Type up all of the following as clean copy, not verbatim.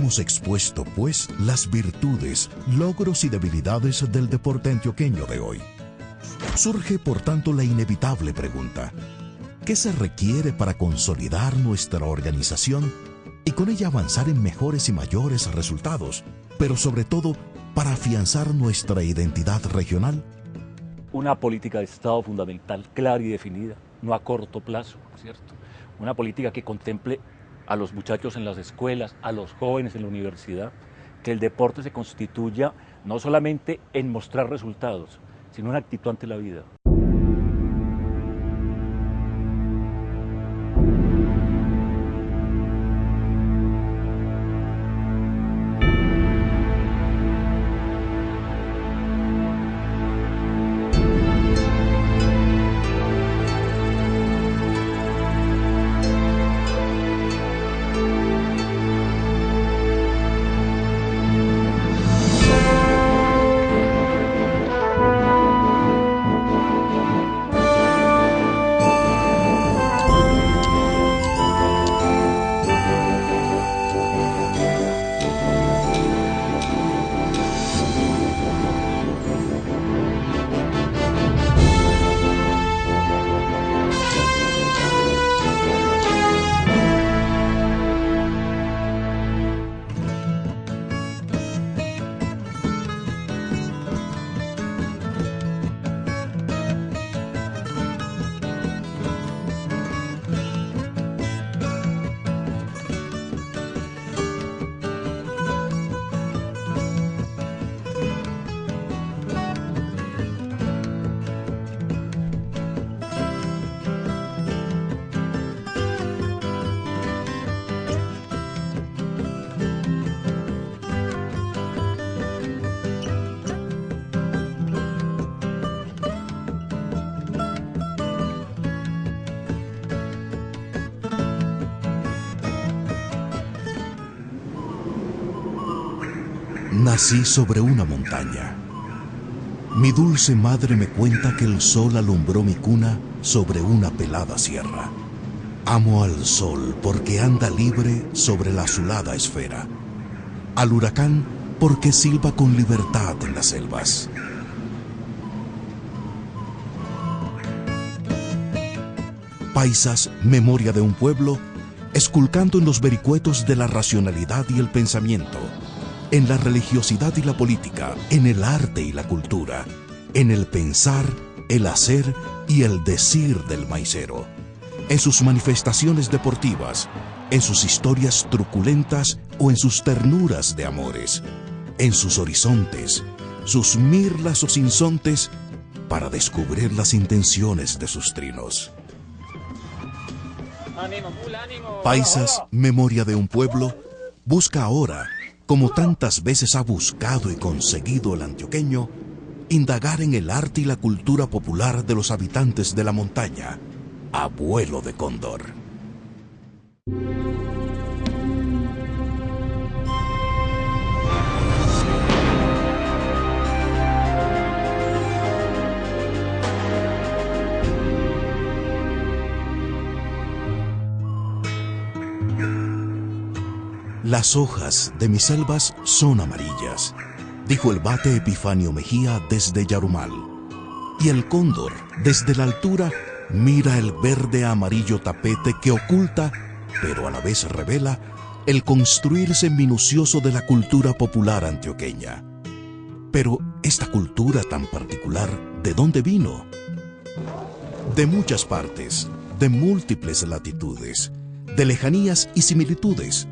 Hemos expuesto, pues, las virtudes, logros y debilidades del deporte antioqueño de hoy. Surge, por tanto, la inevitable pregunta: ¿qué se requiere para consolidar nuestra organización y con ella avanzar en mejores y mayores resultados, pero sobre todo para afianzar nuestra identidad regional? Una política de Estado fundamental, clara y definida, no a corto plazo, ¿cierto? Una política que contemple a los muchachos en las escuelas, a los jóvenes en la universidad, que el deporte se constituya no solamente en mostrar resultados, sino en actitud ante la vida. Nací sobre una montaña. Mi dulce madre me cuenta que el sol alumbró mi cuna sobre una pelada sierra. Amo al sol porque anda libre sobre la azulada esfera. Al huracán porque silba con libertad en las selvas. Paisas, memoria de un pueblo, esculcando en los vericuetos de la racionalidad y el pensamiento, en la religiosidad y la política, en el arte y la cultura, en el pensar, el hacer y el decir del maicero, en sus manifestaciones deportivas, en sus historias truculentas o en sus ternuras de amores, en sus horizontes, sus mirlas o sinsontes, para descubrir las intenciones de sus trinos. Paisas, memoria de un pueblo, busca ahora, como tantas veces ha buscado y conseguido el antioqueño, indagar en el arte y la cultura popular de los habitantes de la montaña, a vuelo de cóndor. Las hojas de mis selvas son amarillas, dijo el vate Epifanio Mejía desde Yarumal. Y el cóndor, desde la altura, mira el verde amarillo tapete que oculta, pero a la vez revela, el construirse minucioso de la cultura popular antioqueña. Pero esta cultura tan particular, ¿de dónde vino? De muchas partes, de múltiples latitudes, de lejanías y similitudes,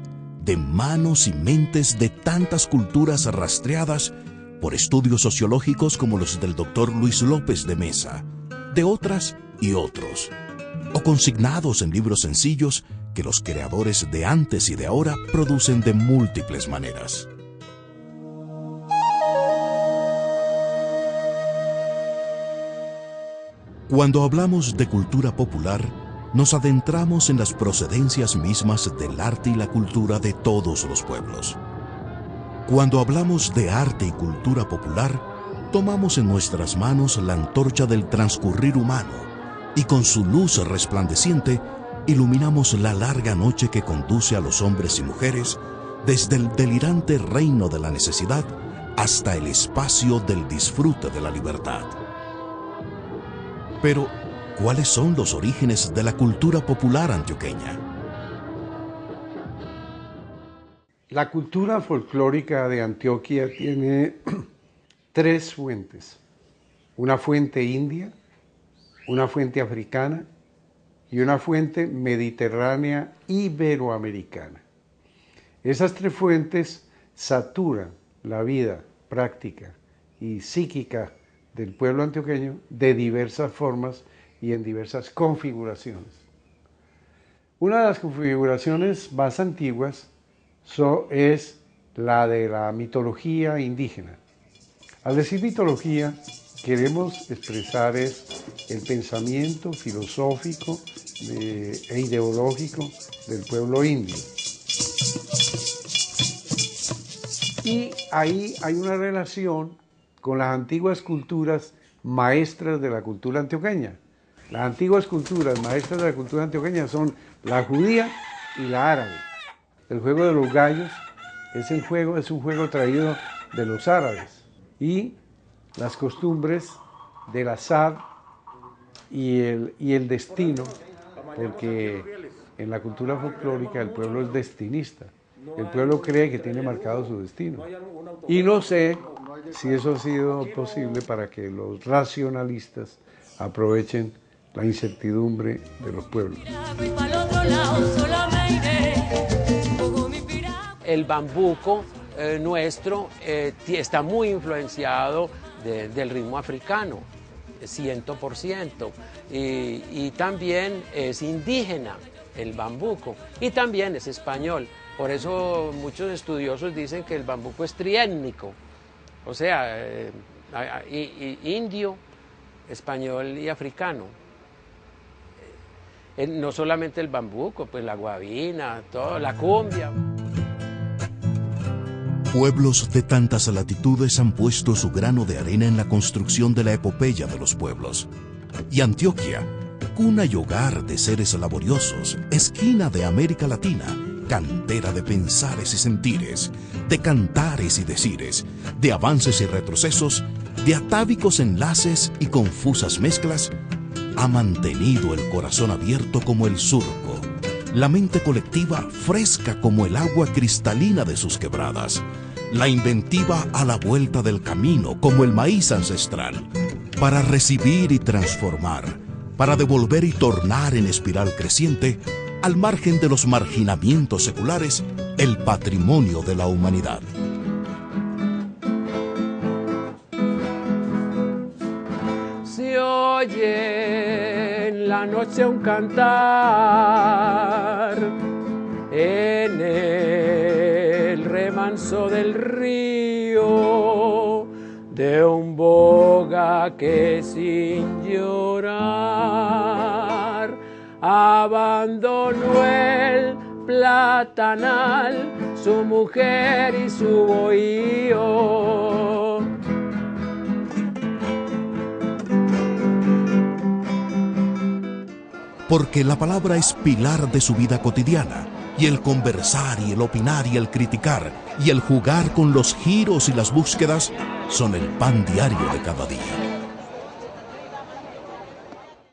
de manos y mentes de tantas culturas rastreadas por estudios sociológicos como los del doctor Luis López de Mesa, de otras y otros, o consignados en libros sencillos que los creadores de antes y de ahora producen de múltiples maneras. Cuando hablamos de cultura popular, nos adentramos en las procedencias mismas del arte y la cultura de todos los pueblos. Cuando hablamos de arte y cultura popular, tomamos en nuestras manos la antorcha del transcurrir humano y con su luz resplandeciente iluminamos la larga noche que conduce a los hombres y mujeres desde el delirante reino de la necesidad hasta el espacio del disfrute de la libertad. Pero, ¿cuáles son los orígenes de la cultura popular antioqueña? La cultura folclórica de Antioquia tiene tres fuentes: una fuente india, una fuente africana y una fuente mediterránea iberoamericana. Esas tres fuentes saturan la vida práctica y psíquica del pueblo antioqueño de diversas formas y en diversas configuraciones. Una de las configuraciones más antiguas es la de la mitología indígena. Al decir mitología, queremos expresar el pensamiento filosófico e ideológico del pueblo indio. Y ahí hay una relación con las antiguas culturas maestras de la cultura antioqueña. Las antiguas culturas maestras de la cultura antioqueña son la judía y la árabe. El juego de los gallos es un juego traído de los árabes. Y las costumbres del azar y el destino, porque en la cultura folclórica el pueblo es destinista. El pueblo cree que tiene marcado su destino. Y no sé si eso ha sido posible para que los racionalistas aprovechen la incertidumbre de los pueblos. El bambuco nuestro está muy influenciado del ritmo africano, 100%, y también es indígena el bambuco, y también es español. Por eso muchos estudiosos dicen que el bambuco es triétnico, o sea, indio, español y africano. No solamente el bambuco, pues la guabina, todo, la cumbia. Pueblos de tantas latitudes han puesto su grano de arena en la construcción de la epopeya de los pueblos. Y Antioquia, cuna y hogar de seres laboriosos, esquina de América Latina, cantera de pensares y sentires, de cantares y decires, de avances y retrocesos, de atávicos enlaces y confusas mezclas, ha mantenido el corazón abierto como el surco, la mente colectiva fresca como el agua cristalina de sus quebradas, la inventiva a la vuelta del camino como el maíz ancestral, para recibir y transformar, para devolver y tornar en espiral creciente, al margen de los marginamientos seculares, el patrimonio de la humanidad. Se oye en la noche un cantar en el remanso del río de un boga que sin llorar abandonó el platanal, su mujer y su bohío. Porque la palabra es pilar de su vida cotidiana, y el conversar y el opinar y el criticar y el jugar con los giros y las búsquedas son el pan diario de cada día.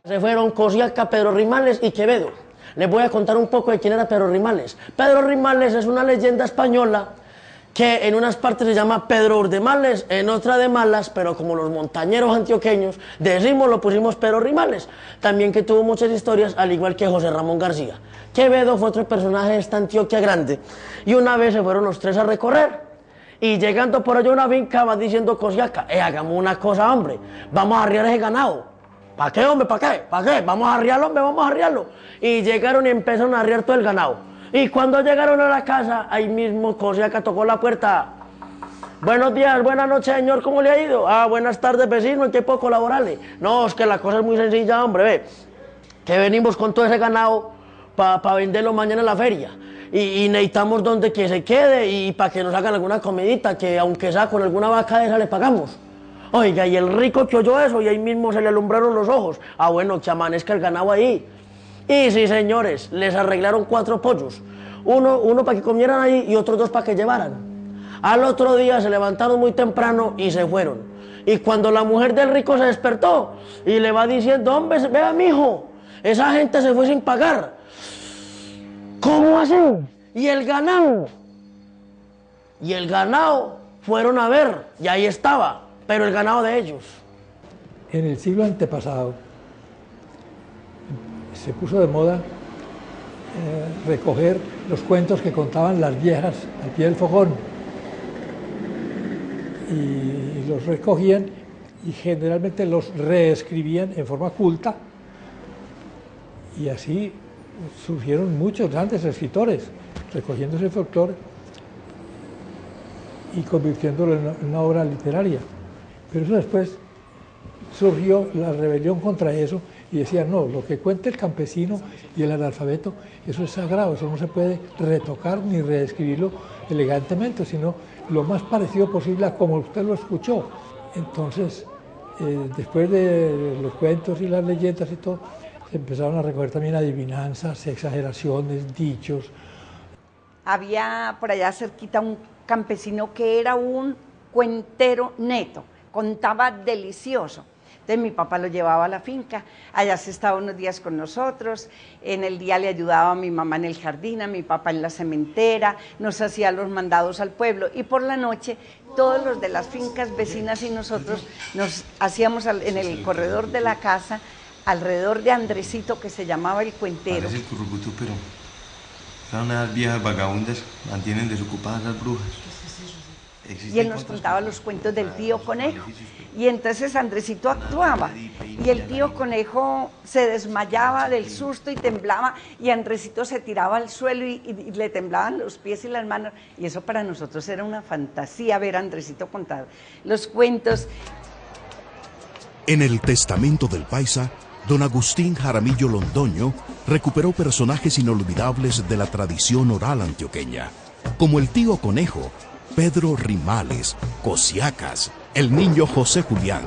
Se fueron Cosiaca, Pedro Rimales y Quevedo. Les voy a contar un poco de quién era Pedro Rimales. Pedro Rimales es una leyenda española que en unas partes se llama Pedro Urdemales, en otra de Malas, pero como los montañeros antioqueños decimos, lo pusimos Pedro Rimales. También que tuvo muchas historias, al igual que José Ramón García. Quevedo fue otro personaje de esta Antioquia grande. Y una vez se fueron los tres a recorrer. Y llegando por allá a una finca va diciendo Cosiaca, hagamos una cosa, hombre, vamos a arriar ese ganado. ¿Para qué, hombre? ¿Para qué? ¿Para qué? Vamos a arriarlo, hombre, vamos a arriarlo. Y llegaron y empezaron a arriar todo el ganado. Y cuando llegaron a la casa, ahí mismo Cosiaca tocó la puerta. Buenos días, buenas noches, señor, ¿cómo le ha ido? Ah, buenas tardes, vecino, ¿en qué puedo colaborarle? No, es que la cosa es muy sencilla, hombre, ve. Que venimos con todo ese ganado para venderlo mañana en la feria. Y necesitamos donde que se quede y para que nos hagan alguna comidita, que aunque sea con alguna vaca de esa le pagamos. Oiga, y el rico que oyó eso y ahí mismo se le alumbraron los ojos. Ah, bueno, que amanezca el ganado ahí. Y sí, señores, les arreglaron 4 pollos. Uno para que comieran ahí y otros 2 para que llevaran. Al otro día se levantaron muy temprano y se fueron. Y cuando la mujer del rico se despertó y le va diciendo, hombre, vea, mijo, esa gente se fue sin pagar. ¿Cómo así? ¿Y el ganado? Y el ganado fueron a ver, y ahí estaba, pero el ganado de ellos. En el siglo antepasado se puso de moda recoger los cuentos que contaban las viejas al pie del fogón. Y los recogían y generalmente los reescribían en forma culta. Y así surgieron muchos grandes escritores recogiendo ese folclore y convirtiéndolo en una obra literaria. Pero eso después surgió la rebelión contra eso y decían, no, lo que cuenta el campesino y el analfabeto, eso es sagrado, eso no se puede retocar ni reescribirlo elegantemente, sino lo más parecido posible a como usted lo escuchó. Entonces, después de los cuentos y las leyendas y todo, se empezaron a recoger también adivinanzas, exageraciones, dichos. Había por allá cerquita un campesino que era un cuentero neto, contaba delicioso. Entonces mi papá lo llevaba a la finca, allá se estaba unos días con nosotros, en el día le ayudaba a mi mamá en el jardín, a mi papá en la cementera, nos hacía los mandados al pueblo y por la noche todos los de las fincas vecinas y nosotros nos hacíamos en el corredor de la casa, alrededor de Andresito, que se llamaba el cuentero. Parece el currucutú, pero son unas viejas vagabundas, mantienen desocupadas las brujas. Y él nos contaba los cuentos del tío Conejo. Y entonces Andresito actuaba. Y el tío Conejo se desmayaba del susto y temblaba. Y Andresito se tiraba al suelo y le temblaban los pies y las manos. Y eso para nosotros era una fantasía ver a Andresito contar los cuentos. En el Testamento del Paisa, don Agustín Jaramillo Londoño recuperó personajes inolvidables de la tradición oral antioqueña, como el tío Conejo, Pedro Rimales, Cosiacas, el niño José Julián,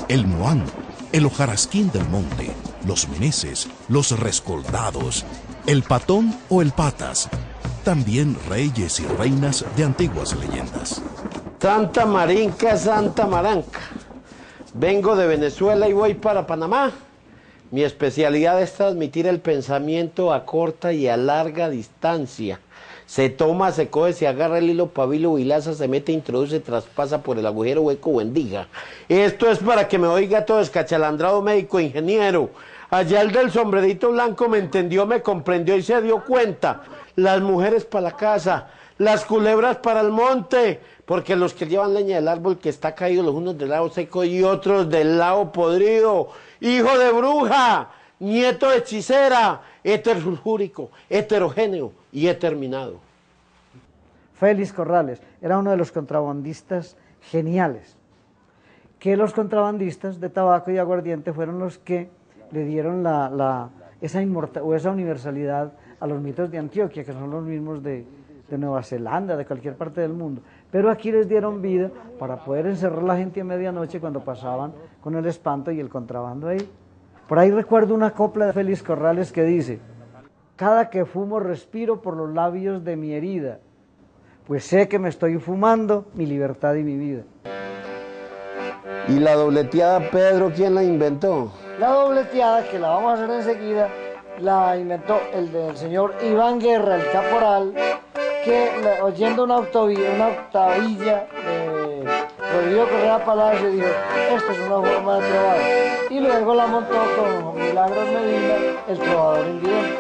el Moán, el hojarasquín del monte, los meneses, los rescoldados, el patón o el patas, también reyes y reinas de antiguas leyendas. Santa Marinca, Santa Maranca. Vengo de Venezuela y voy para Panamá. Mi especialidad es transmitir el pensamiento a corta y a larga distancia. Se toma, se coge, se agarra el hilo, pabilo, hilaza, se mete, introduce, traspasa por el agujero, hueco o endiga. Esto es para que me oiga todo escachalandrado médico, ingeniero. Allá el del sombrerito blanco me entendió, me comprendió y se dio cuenta. Las mujeres para la casa, las culebras para el monte, porque los que llevan leña del árbol que está caído, los unos del lado seco y otros del lado podrido. Hijo de bruja, nieto de hechicera, hetersulfúrico, heterogéneo y heterminado. Félix Corrales era uno de los contrabandistas geniales, que los contrabandistas de tabaco y aguardiente fueron los que le dieron esa universalidad a los mitos de Antioquia, que son los mismos de Nueva Zelanda, de cualquier parte del mundo. Pero aquí les dieron vida para poder encerrar a la gente a medianoche cuando pasaban con el espanto y el contrabando ahí. Por ahí recuerdo una copla de Félix Corrales que dice: cada que fumo respiro por los labios de mi herida, pues sé que me estoy fumando mi libertad y mi vida. ¿Y la dobleteada, Pedro, quién la inventó? La dobleteada, que la vamos a hacer enseguida, la inventó el señor Iván Guerra, el caporal, que oyendo una octavilla de Rodrigo Correa Palacio dijo: esta es una forma de trobar. Y luego la montó con Milagros Medina, el trovador invidente.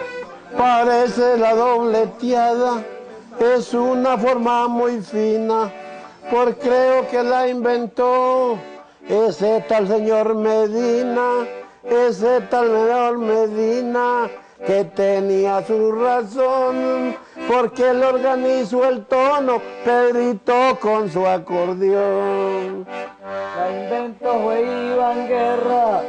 Parece la dobleteada, es una forma muy fina, por creo que la inventó ese tal señor Medina, ese tal señor Medina, que tenía su razón, porque él organizó el tono, Pedrito con su acordeón. La inventó fue Iván Guerra,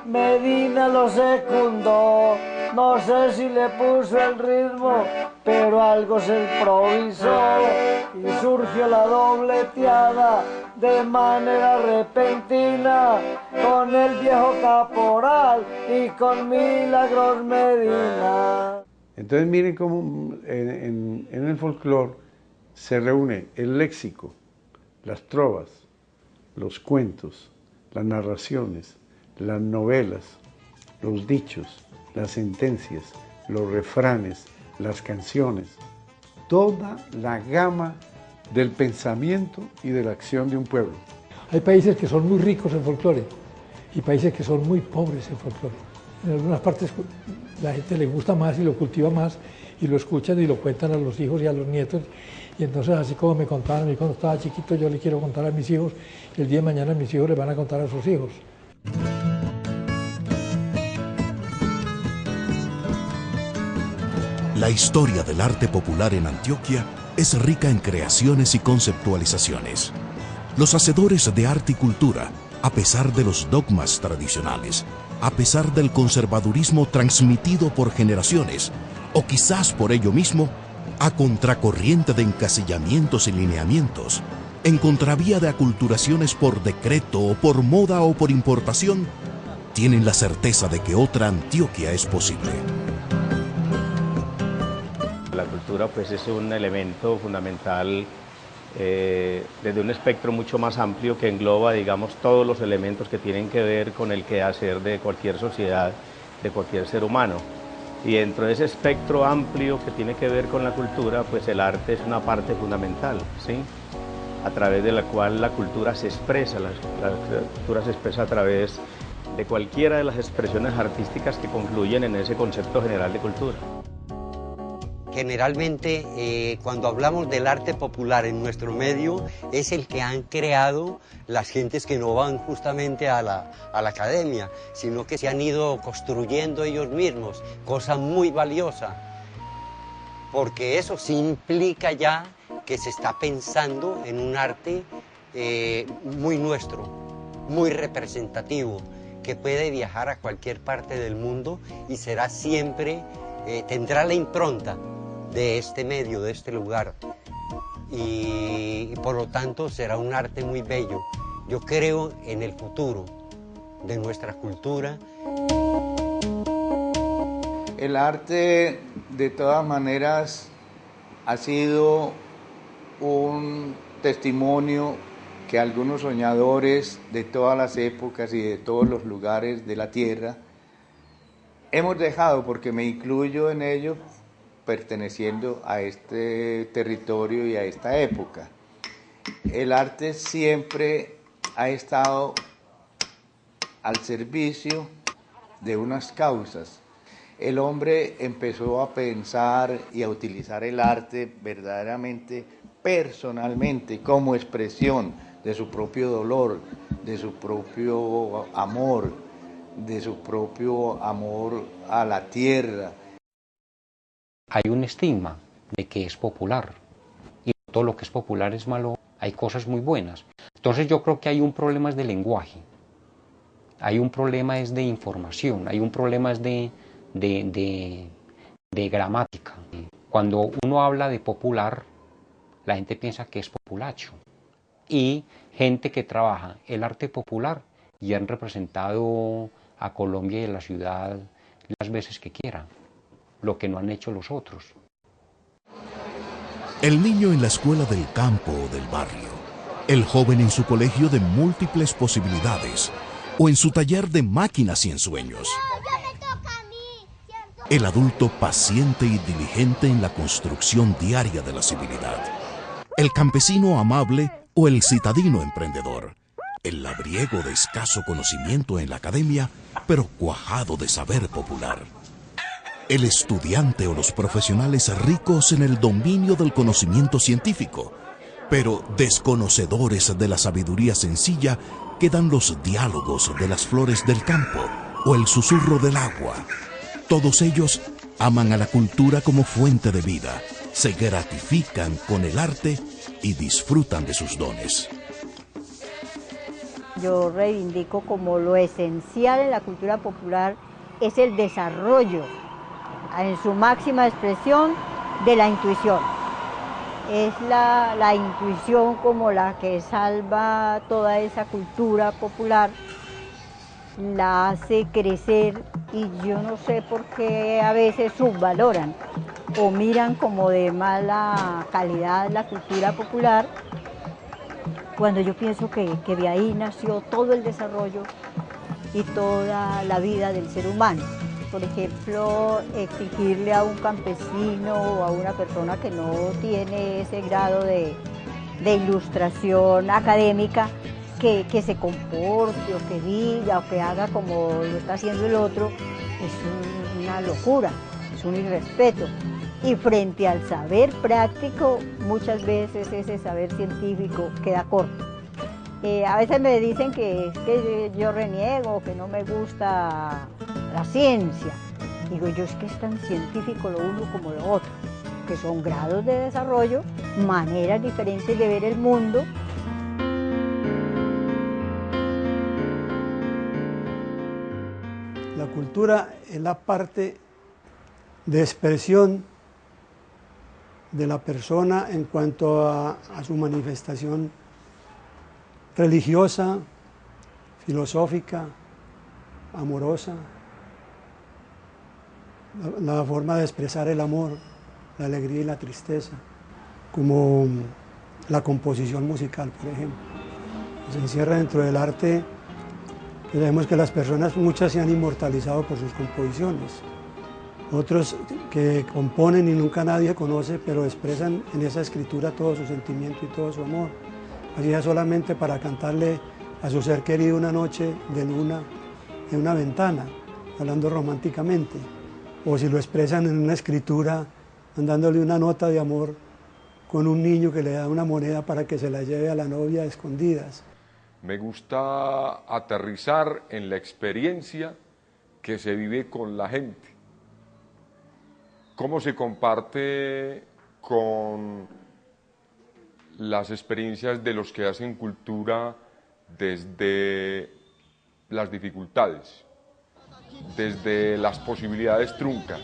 Medina lo secundó, No sé si le puso el ritmo, pero algo se improvisó y surgió la dobleteada de manera repentina con el viejo caporal y con Milagros Medina. Entonces miren cómo en el folclore se reúne el léxico, las trovas, los cuentos, las narraciones, las novelas, los dichos, las sentencias, los refranes, las canciones, toda la gama del pensamiento y de la acción de un pueblo. Hay países que son muy ricos en folclore y países que son muy pobres en folclore. En algunas partes la gente le gusta más y lo cultiva más y lo escuchan y lo cuentan a los hijos y a los nietos. Y entonces, así como me contaban a mí cuando estaba chiquito, yo le quiero contar a mis hijos y el día de mañana mis hijos le van a contar a sus hijos. La historia del arte popular en Antioquia es rica en creaciones y conceptualizaciones. Los hacedores de arte y cultura, a pesar de los dogmas tradicionales, a pesar del conservadurismo transmitido por generaciones, o quizás por ello mismo, a contracorriente de encasillamientos y lineamientos, en contravía de aculturaciones por decreto o por moda o por importación, tienen la certeza de que otra Antioquia es posible. La cultura pues es un elemento fundamental desde un espectro mucho más amplio que engloba, digamos, todos los elementos que tienen que ver con el quehacer de cualquier sociedad, de cualquier ser humano. Y dentro de ese espectro amplio que tiene que ver con la cultura, pues el arte es una parte fundamental, ¿sí? A través de la cual la cultura se expresa, la cultura se expresa a través de cualquiera de las expresiones artísticas que confluyen en ese concepto general de cultura. Generalmente, cuando hablamos del arte popular en nuestro medio, es el que han creado las gentes que no van justamente a la academia, sino que se han ido construyendo ellos mismos, cosa muy valiosa, porque eso sí implica ya que se está pensando en un arte muy nuestro, muy representativo, que puede viajar a cualquier parte del mundo y será siempre, tendrá la impronta de este medio, de este lugar, y por lo tanto será un arte muy bello. Yo creo en el futuro de nuestra cultura. El arte, de todas maneras, ha sido un testimonio que algunos soñadores de todas las épocas y de todos los lugares de la tierra hemos dejado, porque me incluyo en ello, perteneciendo a este territorio y a esta época. El arte siempre ha estado al servicio de unas causas. El hombre empezó a pensar y a utilizar el arte verdaderamente, personalmente, como expresión de su propio dolor, de su propio amor, a la tierra. Hay un estigma de que es popular y todo lo que es popular es malo, hay cosas muy buenas. Entonces yo creo que hay un problema es de lenguaje, hay un problema es de información, hay un problema es de gramática. Cuando uno habla de popular, la gente piensa que es populacho. Y gente que trabaja el arte popular y han representado a Colombia y a la ciudad las veces que quieran, lo que no han hecho los otros. El niño en la escuela del campo o del barrio, el joven en su colegio de múltiples posibilidades o en su taller de máquinas y ensueños. El adulto paciente y diligente en la construcción diaria de la civilidad. El campesino amable o el citadino emprendedor. El labriego de escaso conocimiento en la academia, pero cuajado de saber popular. El estudiante o los profesionales ricos en el dominio del conocimiento científico, pero desconocedores de la sabiduría sencilla que dan los diálogos de las flores del campo o el susurro del agua. Todos ellos aman a la cultura como fuente de vida, se gratifican con el arte y disfrutan de sus dones. Yo reivindico como lo esencial en la cultura popular es el desarrollo en su máxima expresión de la intuición. Es la intuición como la que salva toda esa cultura popular, la hace crecer, y yo no sé por qué a veces subvaloran o miran como de mala calidad la cultura popular, cuando yo pienso que de ahí nació todo el desarrollo y toda la vida del ser humano. Por ejemplo, exigirle a un campesino o a una persona que no tiene ese grado de ilustración académica que se comporte o que diga o que haga como lo está haciendo el otro, es una locura, es un irrespeto. Y frente al saber práctico, muchas veces ese saber científico queda corto. A veces me dicen que es que yo reniego, que no me gusta la ciencia. Digo yo, es que es tan científico lo uno como lo otro, que son grados de desarrollo, maneras diferentes de ver el mundo. La cultura es la parte de expresión de la persona en cuanto a su manifestación religiosa, filosófica, amorosa, la forma de expresar el amor, la alegría y la tristeza, como la composición musical, por ejemplo. Se encierra dentro del arte. Sabemos que las personas, muchas se han inmortalizado por sus composiciones, otros que componen y nunca nadie conoce, pero expresan en esa escritura todo su sentimiento y todo su amor, así ya solamente para cantarle a su ser querido una noche de luna en una ventana, hablando románticamente, o si lo expresan en una escritura, mandándole una nota de amor con un niño que le da una moneda para que se la lleve a la novia a escondidas. Me gusta aterrizar en la experiencia que se vive con la gente, cómo se comparte con las experiencias de los que hacen cultura desde las dificultades, desde las posibilidades truncas,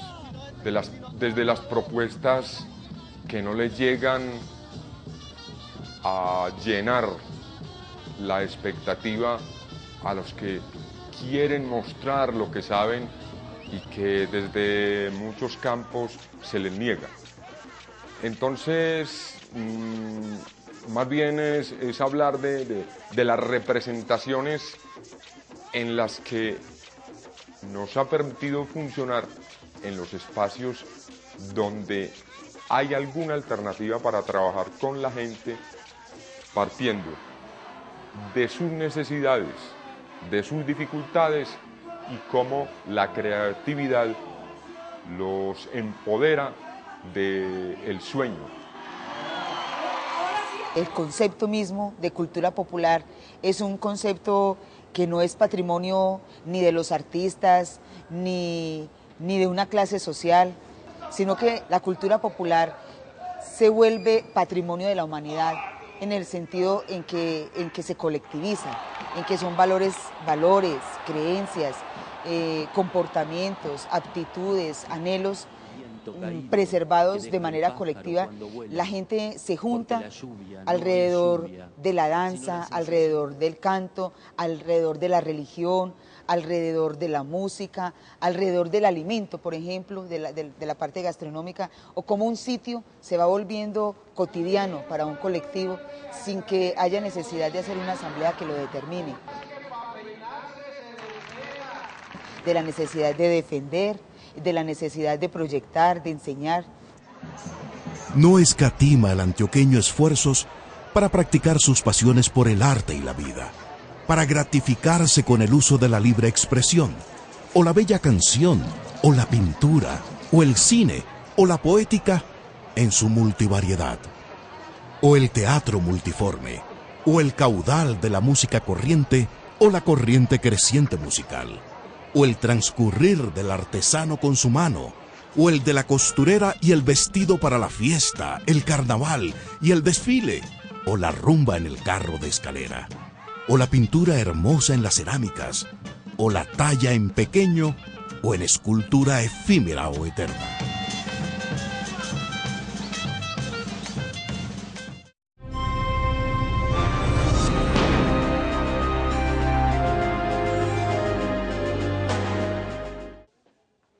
desde las propuestas que no les llegan a llenar la expectativa a los que quieren mostrar lo que saben y que desde muchos campos se les niega. Entonces, más bien es hablar de las representaciones en las que nos ha permitido funcionar en los espacios donde hay alguna alternativa para trabajar con la gente, partiendo de sus necesidades, de sus dificultades, y cómo la creatividad los empodera del sueño. El concepto mismo de cultura popular es un concepto que no es patrimonio ni de los artistas, ni de una clase social, sino que la cultura popular se vuelve patrimonio de la humanidad, en el sentido en que se colectiviza, en que son valores, creencias, comportamientos, aptitudes, anhelos preservados de manera colectiva. La gente se junta alrededor de la danza, alrededor del canto, alrededor de la religión, alrededor de la música, alrededor del alimento, por ejemplo, de la parte gastronómica, o como un sitio se va volviendo cotidiano para un colectivo sin que haya necesidad de hacer una asamblea que lo determine. De la necesidad de defender, de la necesidad de proyectar, de enseñar. No escatima el antioqueño esfuerzos para practicar sus pasiones por el arte y la vida, para gratificarse con el uso de la libre expresión, o la bella canción, o la pintura, o el cine, o la poética en su multivariedad, o el teatro multiforme, o el caudal de la música corriente, o la corriente creciente musical, o el transcurrir del artesano con su mano, o el de la costurera y el vestido para la fiesta, el carnaval y el desfile, o la rumba en el carro de escalera, o la pintura hermosa en las cerámicas, o la talla en pequeño, o en escultura efímera o eterna.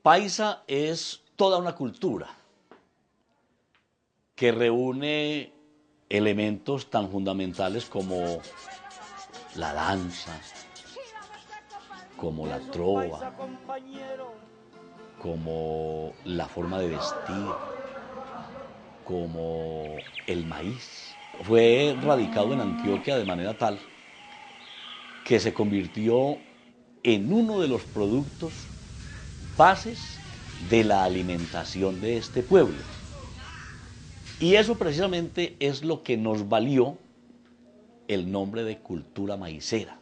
Paisa es toda una cultura que reúne elementos tan fundamentales como la danza, como la trova, como la forma de vestir, como el maíz. Fue radicado en Antioquia de manera tal que se convirtió en uno de los productos bases de la alimentación de este pueblo. Y eso precisamente es lo que nos valió el nombre de cultura maicera.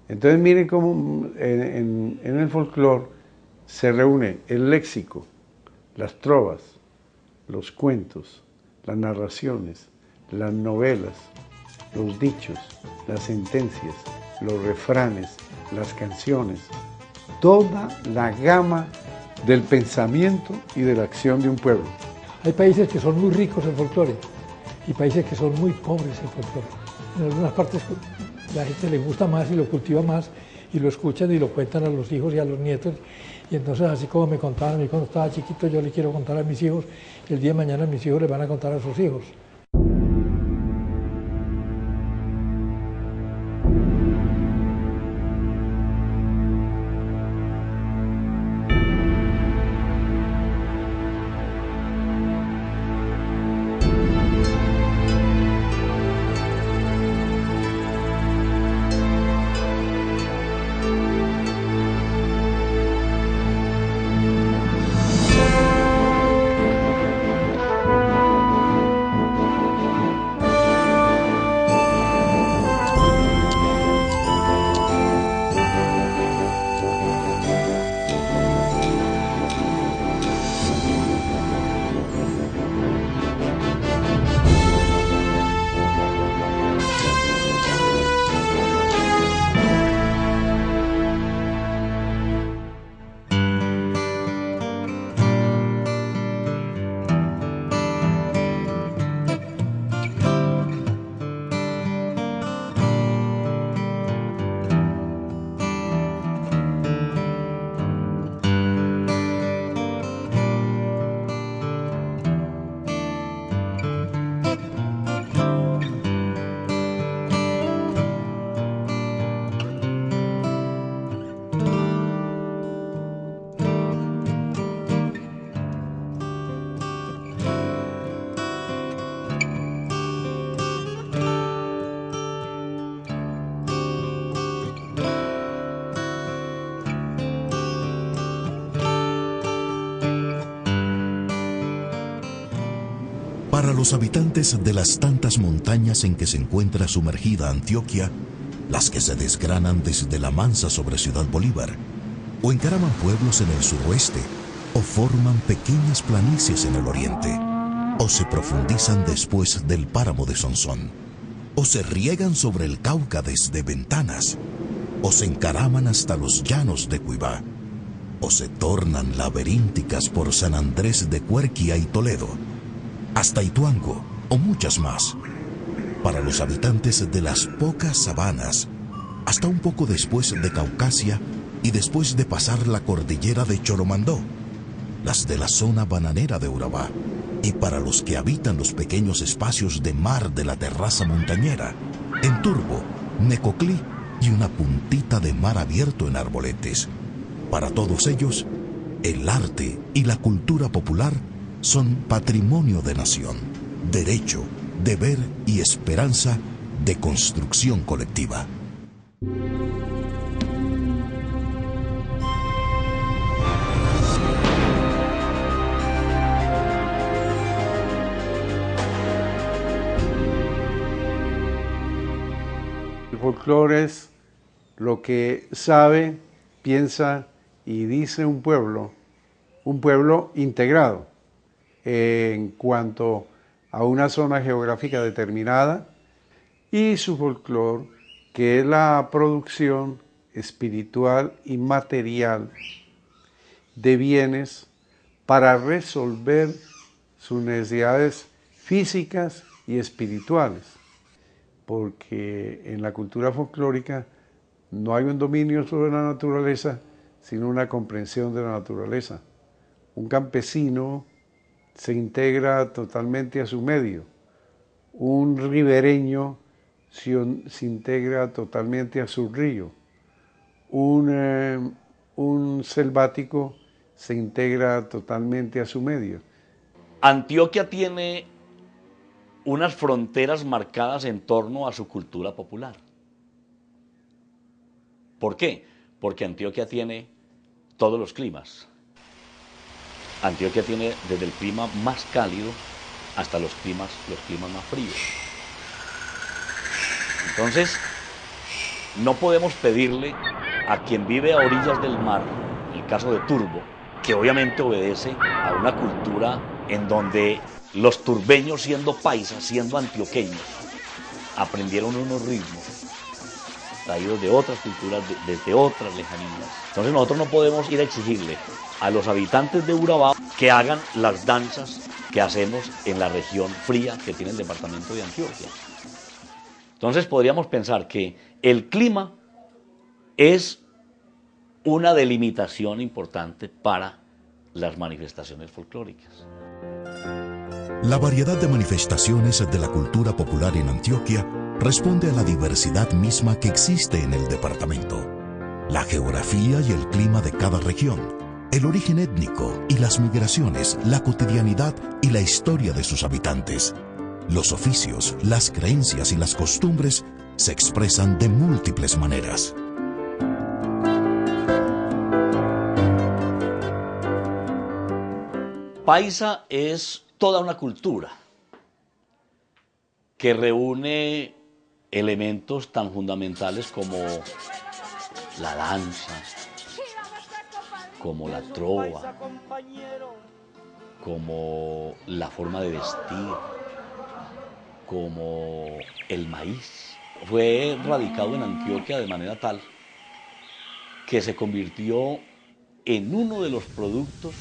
Entonces miren cómo en el folclore se reúne el léxico, las trovas, los cuentos, las narraciones, las novelas, los dichos, las sentencias, los refranes, las canciones, toda la gama del pensamiento y de la acción de un pueblo. Hay países que son muy ricos en folclore y países que son muy pobres en folclore. En algunas partes la gente le gusta más y lo cultiva más y lo escuchan y lo cuentan a los hijos y a los nietos. Y entonces, así como me contaban a mí cuando estaba chiquito, yo le quiero contar a mis hijos, y el día de mañana mis hijos le van a contar a sus hijos. Para los habitantes de las tantas montañas en que se encuentra sumergida Antioquia, las que se desgranan desde La Mansa sobre Ciudad Bolívar, o encaraman pueblos en el suroeste, o forman pequeñas planicies en el oriente, o se profundizan después del páramo de Sonsón, o se riegan sobre el Cauca desde Ventanas, o se encaraman hasta los llanos de Cuibá, o se tornan laberínticas por San Andrés de Cuerquia y Toledo. hasta Ituango o muchas más. Para los habitantes de las pocas sabanas, hasta un poco después de Caucasia y después de pasar la cordillera de Choromandó, las de la zona bananera de Urabá, y para los que habitan los pequeños espacios de mar de la terraza montañera, en Turbo, Necoclí y una puntita de mar abierto en Arboletes. Para todos ellos, el arte y la cultura popular son patrimonio de nación, derecho, deber y esperanza de construcción colectiva. El folclore es lo que sabe, piensa y dice un pueblo integrado en cuanto a una zona geográfica determinada, y su folclore, que es la producción espiritual y material de bienes para resolver sus necesidades físicas y espirituales, porque en la cultura folclórica no hay un dominio sobre la naturaleza, sino una comprensión de la naturaleza. Un campesino se integra totalmente a su medio, un ribereño se integra totalmente a su río, un selvático se integra totalmente a su medio. Antioquia tiene unas fronteras marcadas en torno a su cultura popular. ¿Por qué? Porque Antioquia tiene todos los climas. Antioquia tiene desde el clima más cálido hasta los climas más fríos. Entonces, no podemos pedirle a quien vive a orillas del mar, en el caso de Turbo, que obviamente obedece a una cultura en donde los turbeños, siendo paisas, siendo antioqueños, aprendieron unos ritmos traídos de otras culturas, desde otras lejanías. Entonces nosotros no podemos ir a exigirle a los habitantes de Urabá que hagan las danzas que hacemos en la región fría que tiene el departamento de Antioquia. Entonces podríamos pensar que el clima es una delimitación importante para las manifestaciones folclóricas. La variedad de manifestaciones de la cultura popular en Antioquia responde a la diversidad misma que existe en el departamento. La geografía y el clima de cada región, el origen étnico y las migraciones, la cotidianidad y la historia de sus habitantes. Los oficios, las creencias y las costumbres se expresan de múltiples maneras. Paisa es toda una cultura que reúne elementos tan fundamentales como la danza, como la trova, como la forma de vestir, como el maíz. Fue radicado en Antioquia de manera tal que se convirtió en uno de los productos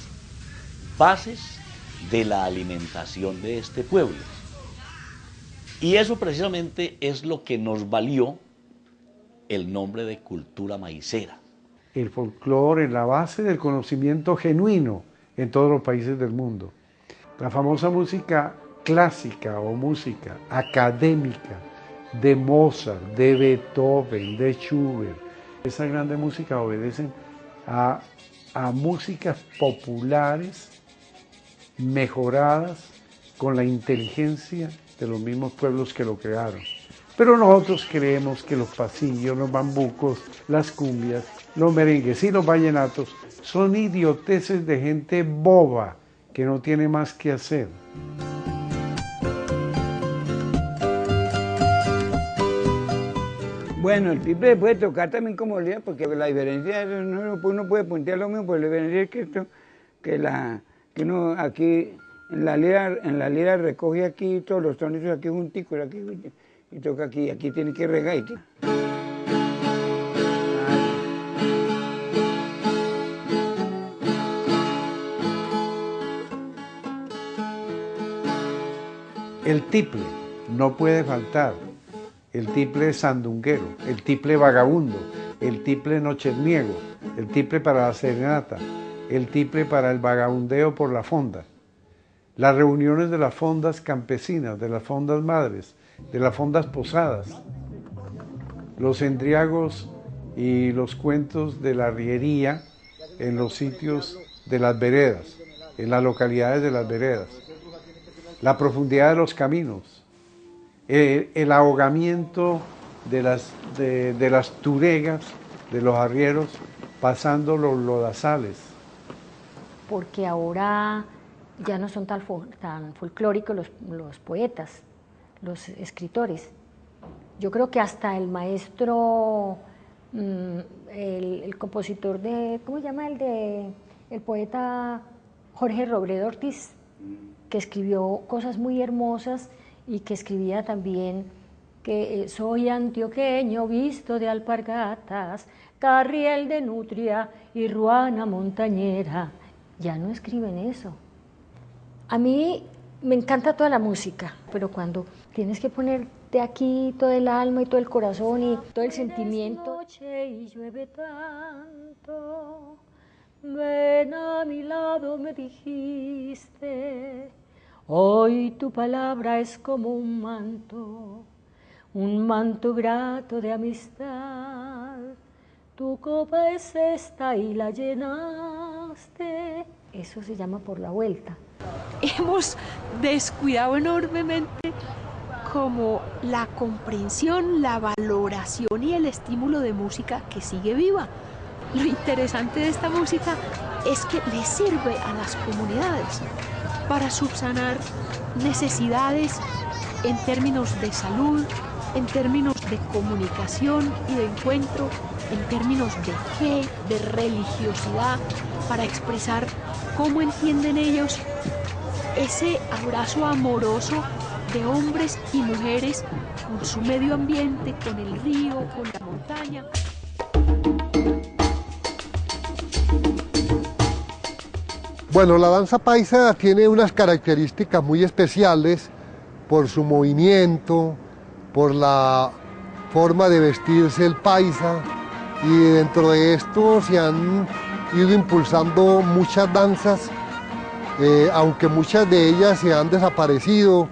bases de la alimentación de este pueblo. Y eso precisamente es lo que nos valió el nombre de cultura maicera. El folclore es la base del conocimiento genuino en todos los países del mundo. La famosa música clásica o música académica de Mozart, de Beethoven, de Schubert, esa grande música obedecen a músicas populares mejoradas con la inteligencia de los mismos pueblos que lo crearon. Pero nosotros creemos que los pasillos, los bambucos, las cumbias, los merengues y los vallenatos son idioteces de gente boba que no tiene más que hacer. Bueno, el tiple puede tocar también como lía, porque la diferencia es uno puede puntear lo mismo, pero la diferencia es que uno aquí en la lira recoge aquí todos los tonos aquí junticos aquí y toca aquí tiene que regar. El tiple no puede faltar. El tiple sandunguero, el tiple vagabundo, el tiple nocheniego, el tiple para la serenata, el tiple para el vagabundeo por la fonda. Las reuniones de las fondas campesinas, de las fondas madres, de las fondas posadas, los endriagos y los cuentos de la arriería en los sitios de las veredas, en las localidades de las veredas, la profundidad de los caminos, el ahogamiento de las turegas, de los arrieros, pasando los lodazales. Porque ahora ya no son tan folclóricos los poetas, los escritores. Yo creo que hasta el maestro, el compositor de, ¿cómo se llama? El poeta Jorge Robledo Ortiz, que escribió cosas muy hermosas y que escribía también que soy antioqueño visto de alpargatas, carriel de nutria y ruana montañera. Ya no escriben eso. A mí me encanta toda la música, pero cuando tienes que ponerte aquí todo el alma y todo el corazón y todo el sentimiento. Noche y llueve tanto, ven a mi lado, me dijiste, hoy tu palabra es como un manto grato de amistad. Tu copa es esta y la llenaste. Eso se llama Por la Vuelta. Hemos descuidado enormemente como la comprensión, la valoración y el estímulo de música que sigue viva. Lo interesante de esta música es que le sirve a las comunidades para subsanar necesidades en términos de salud, en términos de comunicación y de encuentro, en términos de fe, de religiosidad, para expresar cómo entienden ellos ese abrazo amoroso de hombres y mujeres con su medio ambiente, con el río, con la montaña. Bueno, la danza paisa tiene unas características muy especiales por su movimiento, por la forma de vestirse el paisa, y dentro de esto se han ido impulsando muchas danzas, aunque muchas de ellas se han desaparecido.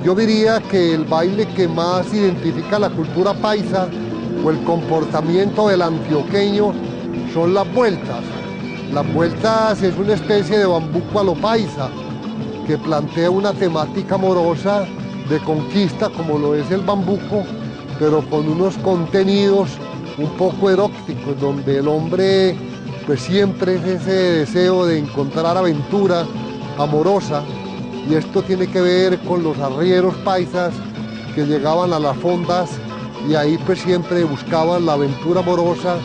Yo diría que el baile que más identifica la cultura paisa o el comportamiento del antioqueño son las vueltas. Las vueltas es una especie de bambuco a lo paisa que plantea una temática amorosa de conquista como lo es el bambuco, pero con unos contenidos un poco eróticos, donde el hombre pues siempre es ese deseo de encontrar aventura amorosa, y esto tiene que ver con los arrieros paisas que llegaban a las fondas y ahí pues siempre buscaban la aventura amorosa.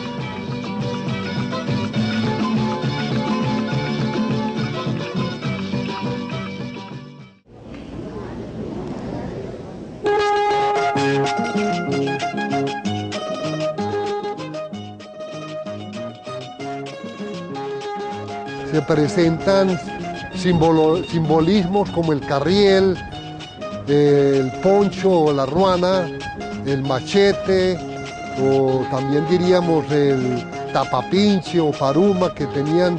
Se presentan simbolismos como el carriel, el poncho o la ruana, el machete, o también diríamos el tapapinche o paruma que tenían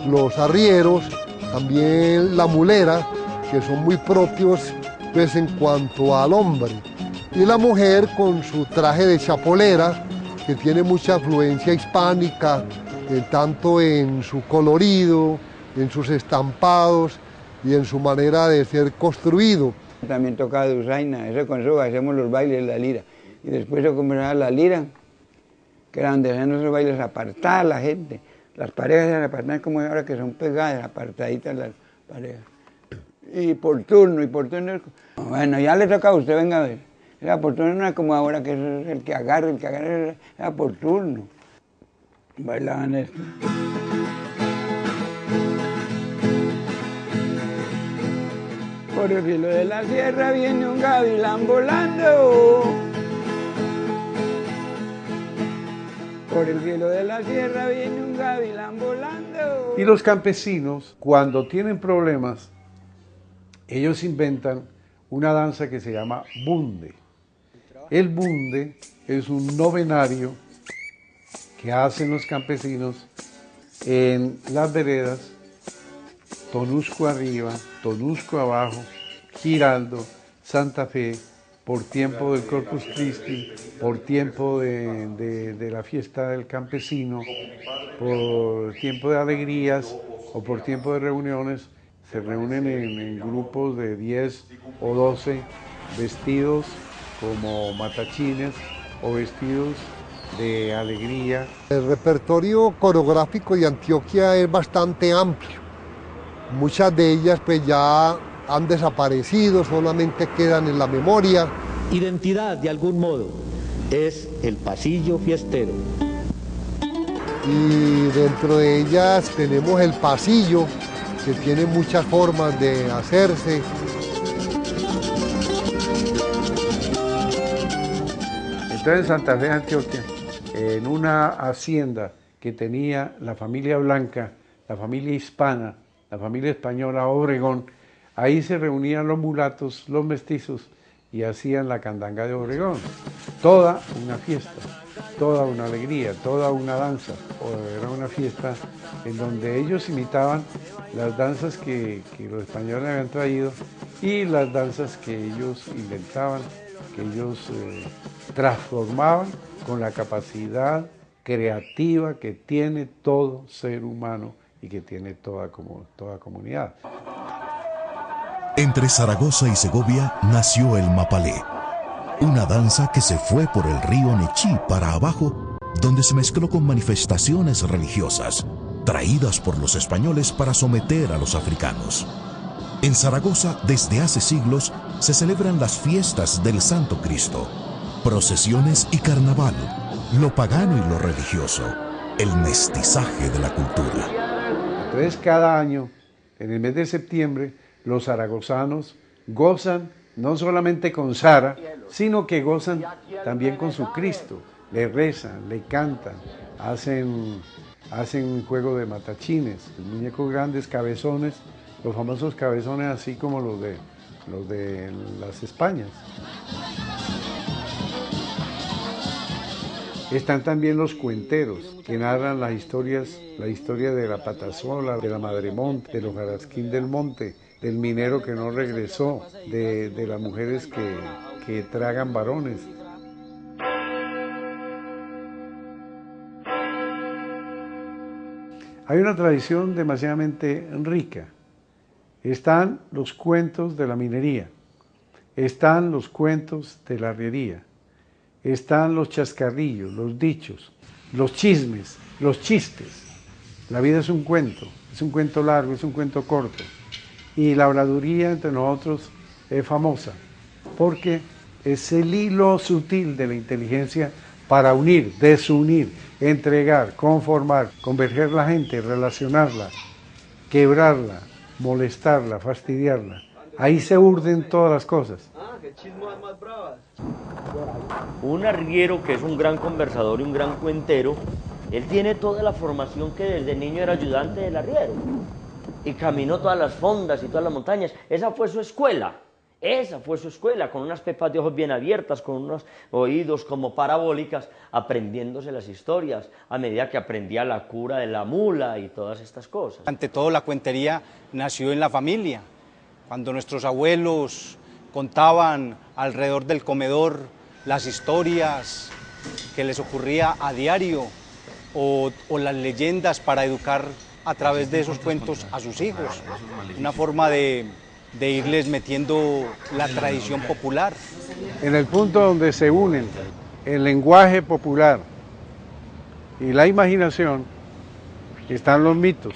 los arrieros, también la mulera, que son muy propios pues en cuanto al hombre, y la mujer con su traje de chapolera, que tiene mucha afluencia hispánica, tanto en su colorido, en sus estampados y en su manera de ser construido. También tocaba dulzaina, eso con eso hacemos los bailes de la lira. Y después se comenzaba la lira, que era donde hacían esos bailes apartadas la gente. Las parejas eran apartadas como ahora que son pegadas, apartaditas las parejas. Y por turno. Bueno, ya le toca a usted, venga a ver. Era por turno, no es como ahora que es el que agarra, era por turno. Bailaban esto. Por el cielo de la sierra viene un gavilán volando. Por el cielo de la sierra viene un gavilán volando. Y los campesinos, cuando tienen problemas, ellos inventan una danza que se llama bunde. El bunde es un novenario que hacen los campesinos en las veredas, Tonusco arriba, Tonusco abajo, Giraldo, Santa Fe, por tiempo del Corpus Christi, por tiempo de la fiesta del campesino, por tiempo de alegrías o por tiempo de reuniones. Se reúnen en grupos de 10 o 12 vestidos como matachines o vestidos de alegría. El repertorio coreográfico de Antioquia es bastante amplio. Muchas de ellas pues ya han desaparecido, solamente quedan en la memoria. Identidad, de algún modo, es el pasillo fiestero. Y dentro de ellas tenemos el pasillo, que tiene muchas formas de hacerse. Entonces en Santa Fe, Antioquia, en una hacienda que tenía la familia blanca, la familia hispana, la familia española Obregón, ahí se reunían los mulatos, los mestizos, y hacían la candanga de Obregón. Toda una fiesta, toda una alegría, toda una danza. Era una fiesta en donde ellos imitaban las danzas que los españoles habían traído y las danzas que ellos inventaban, que ellos transformaban con la capacidad creativa que tiene todo ser humano y que tiene toda comunidad. Entre Zaragoza y Segovia nació el mapalé, una danza que se fue por el río Nechí para abajo, donde se mezcló con manifestaciones religiosas, traídas por los españoles para someter a los africanos. En Zaragoza, desde hace siglos, se celebran las fiestas del Santo Cristo, procesiones y carnaval, lo pagano y lo religioso, el mestizaje de la cultura. Entonces cada año, en el mes de septiembre, los zaragozanos gozan no solamente con Zara, sino que gozan también con su Cristo. Le rezan, le cantan, hacen un juego de matachines, muñecos grandes, cabezones, los famosos cabezones así como los de las Españas. Están también los cuenteros, que narran la historia de la Patasola, de la Madremonte, de los Jarasquín del Monte, del minero que no regresó, de las mujeres que tragan varones. Hay una tradición demasiadamente rica. Están los cuentos de la minería, están los cuentos de la arriería, están los chascarrillos, los dichos, los chismes, los chistes. La vida es un cuento largo, es un cuento corto. Y la habladuría entre nosotros es famosa, porque es el hilo sutil de la inteligencia para unir, desunir, entregar, conformar, converger la gente, relacionarla, quebrarla, molestarla, fastidiarla. Ahí se urden todas las cosas. Un arriero que es un gran conversador y un gran cuentero, él tiene toda la formación que desde niño era ayudante del arriero. Y caminó todas las fondas y todas las montañas. Esa fue su escuela, con unas pepas de ojos bien abiertas, con unos oídos como parabólicas, aprendiéndose las historias, a medida que aprendía la cura de la mula y todas estas cosas. Ante todo, la cuentería nació en la familia. Cuando nuestros abuelos contaban alrededor del comedor las historias que les ocurría a diario o las leyendas para educar a través de esos cuentos a sus hijos, una forma de irles metiendo la tradición popular. En el punto donde se unen el lenguaje popular y la imaginación están los mitos.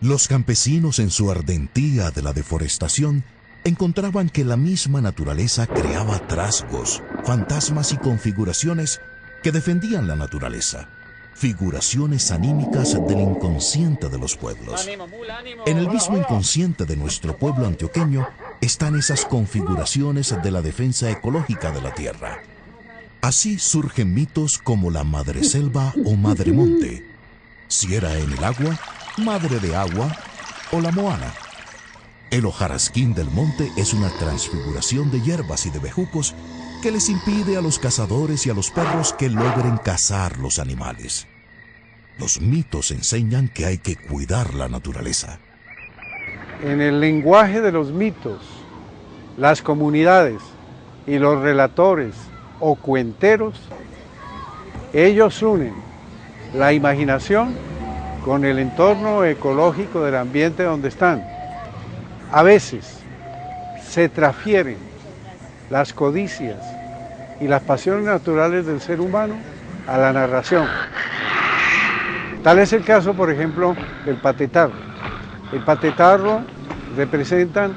Los campesinos en su ardentía de la deforestación encontraban que la misma naturaleza creaba trasgos, fantasmas y configuraciones que defendían la naturaleza, figuraciones anímicas del inconsciente de los pueblos. En el mismo inconsciente de nuestro pueblo antioqueño están esas configuraciones de la defensa ecológica de la tierra. Así surgen mitos como la madreselva o madremonte, Si era en el agua, madre de agua o la Moana. El hojarasquín del monte es una transfiguración de hierbas y de bejucos que les impide a los cazadores y a los perros que logren cazar los animales. Los mitos enseñan que hay que cuidar la naturaleza. En el lenguaje de los mitos, las comunidades y los relatores o cuenteros, ellos unen la imaginación con el entorno ecológico del ambiente donde están. A veces se transfieren las codicias y las pasiones naturales del ser humano a la narración. Tal es el caso, por ejemplo, del patetarro. El patetarro representan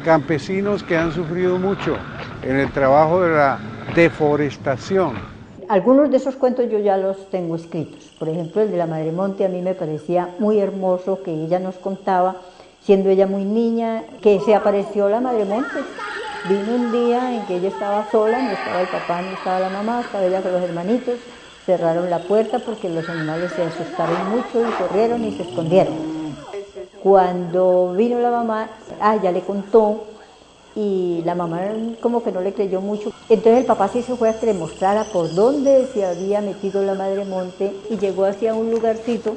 campesinos que han sufrido mucho en el trabajo de la deforestación. Algunos de esos cuentos yo ya los tengo escritos. Por ejemplo, el de la Madre Monte a mí me parecía muy hermoso, que ella nos contaba, siendo ella muy niña, que se apareció la Madre Monte. Vino un día en que ella estaba sola, no estaba el papá, no estaba la mamá, estaba ella con los hermanitos, cerraron la puerta porque los animales se asustaron mucho y corrieron y se escondieron. Cuando vino la mamá, ya le contó, y la mamá como que no le creyó mucho. Entonces el papá sí se fue a que le mostrara por dónde se había metido la Madre Monte y llegó hacia un lugarcito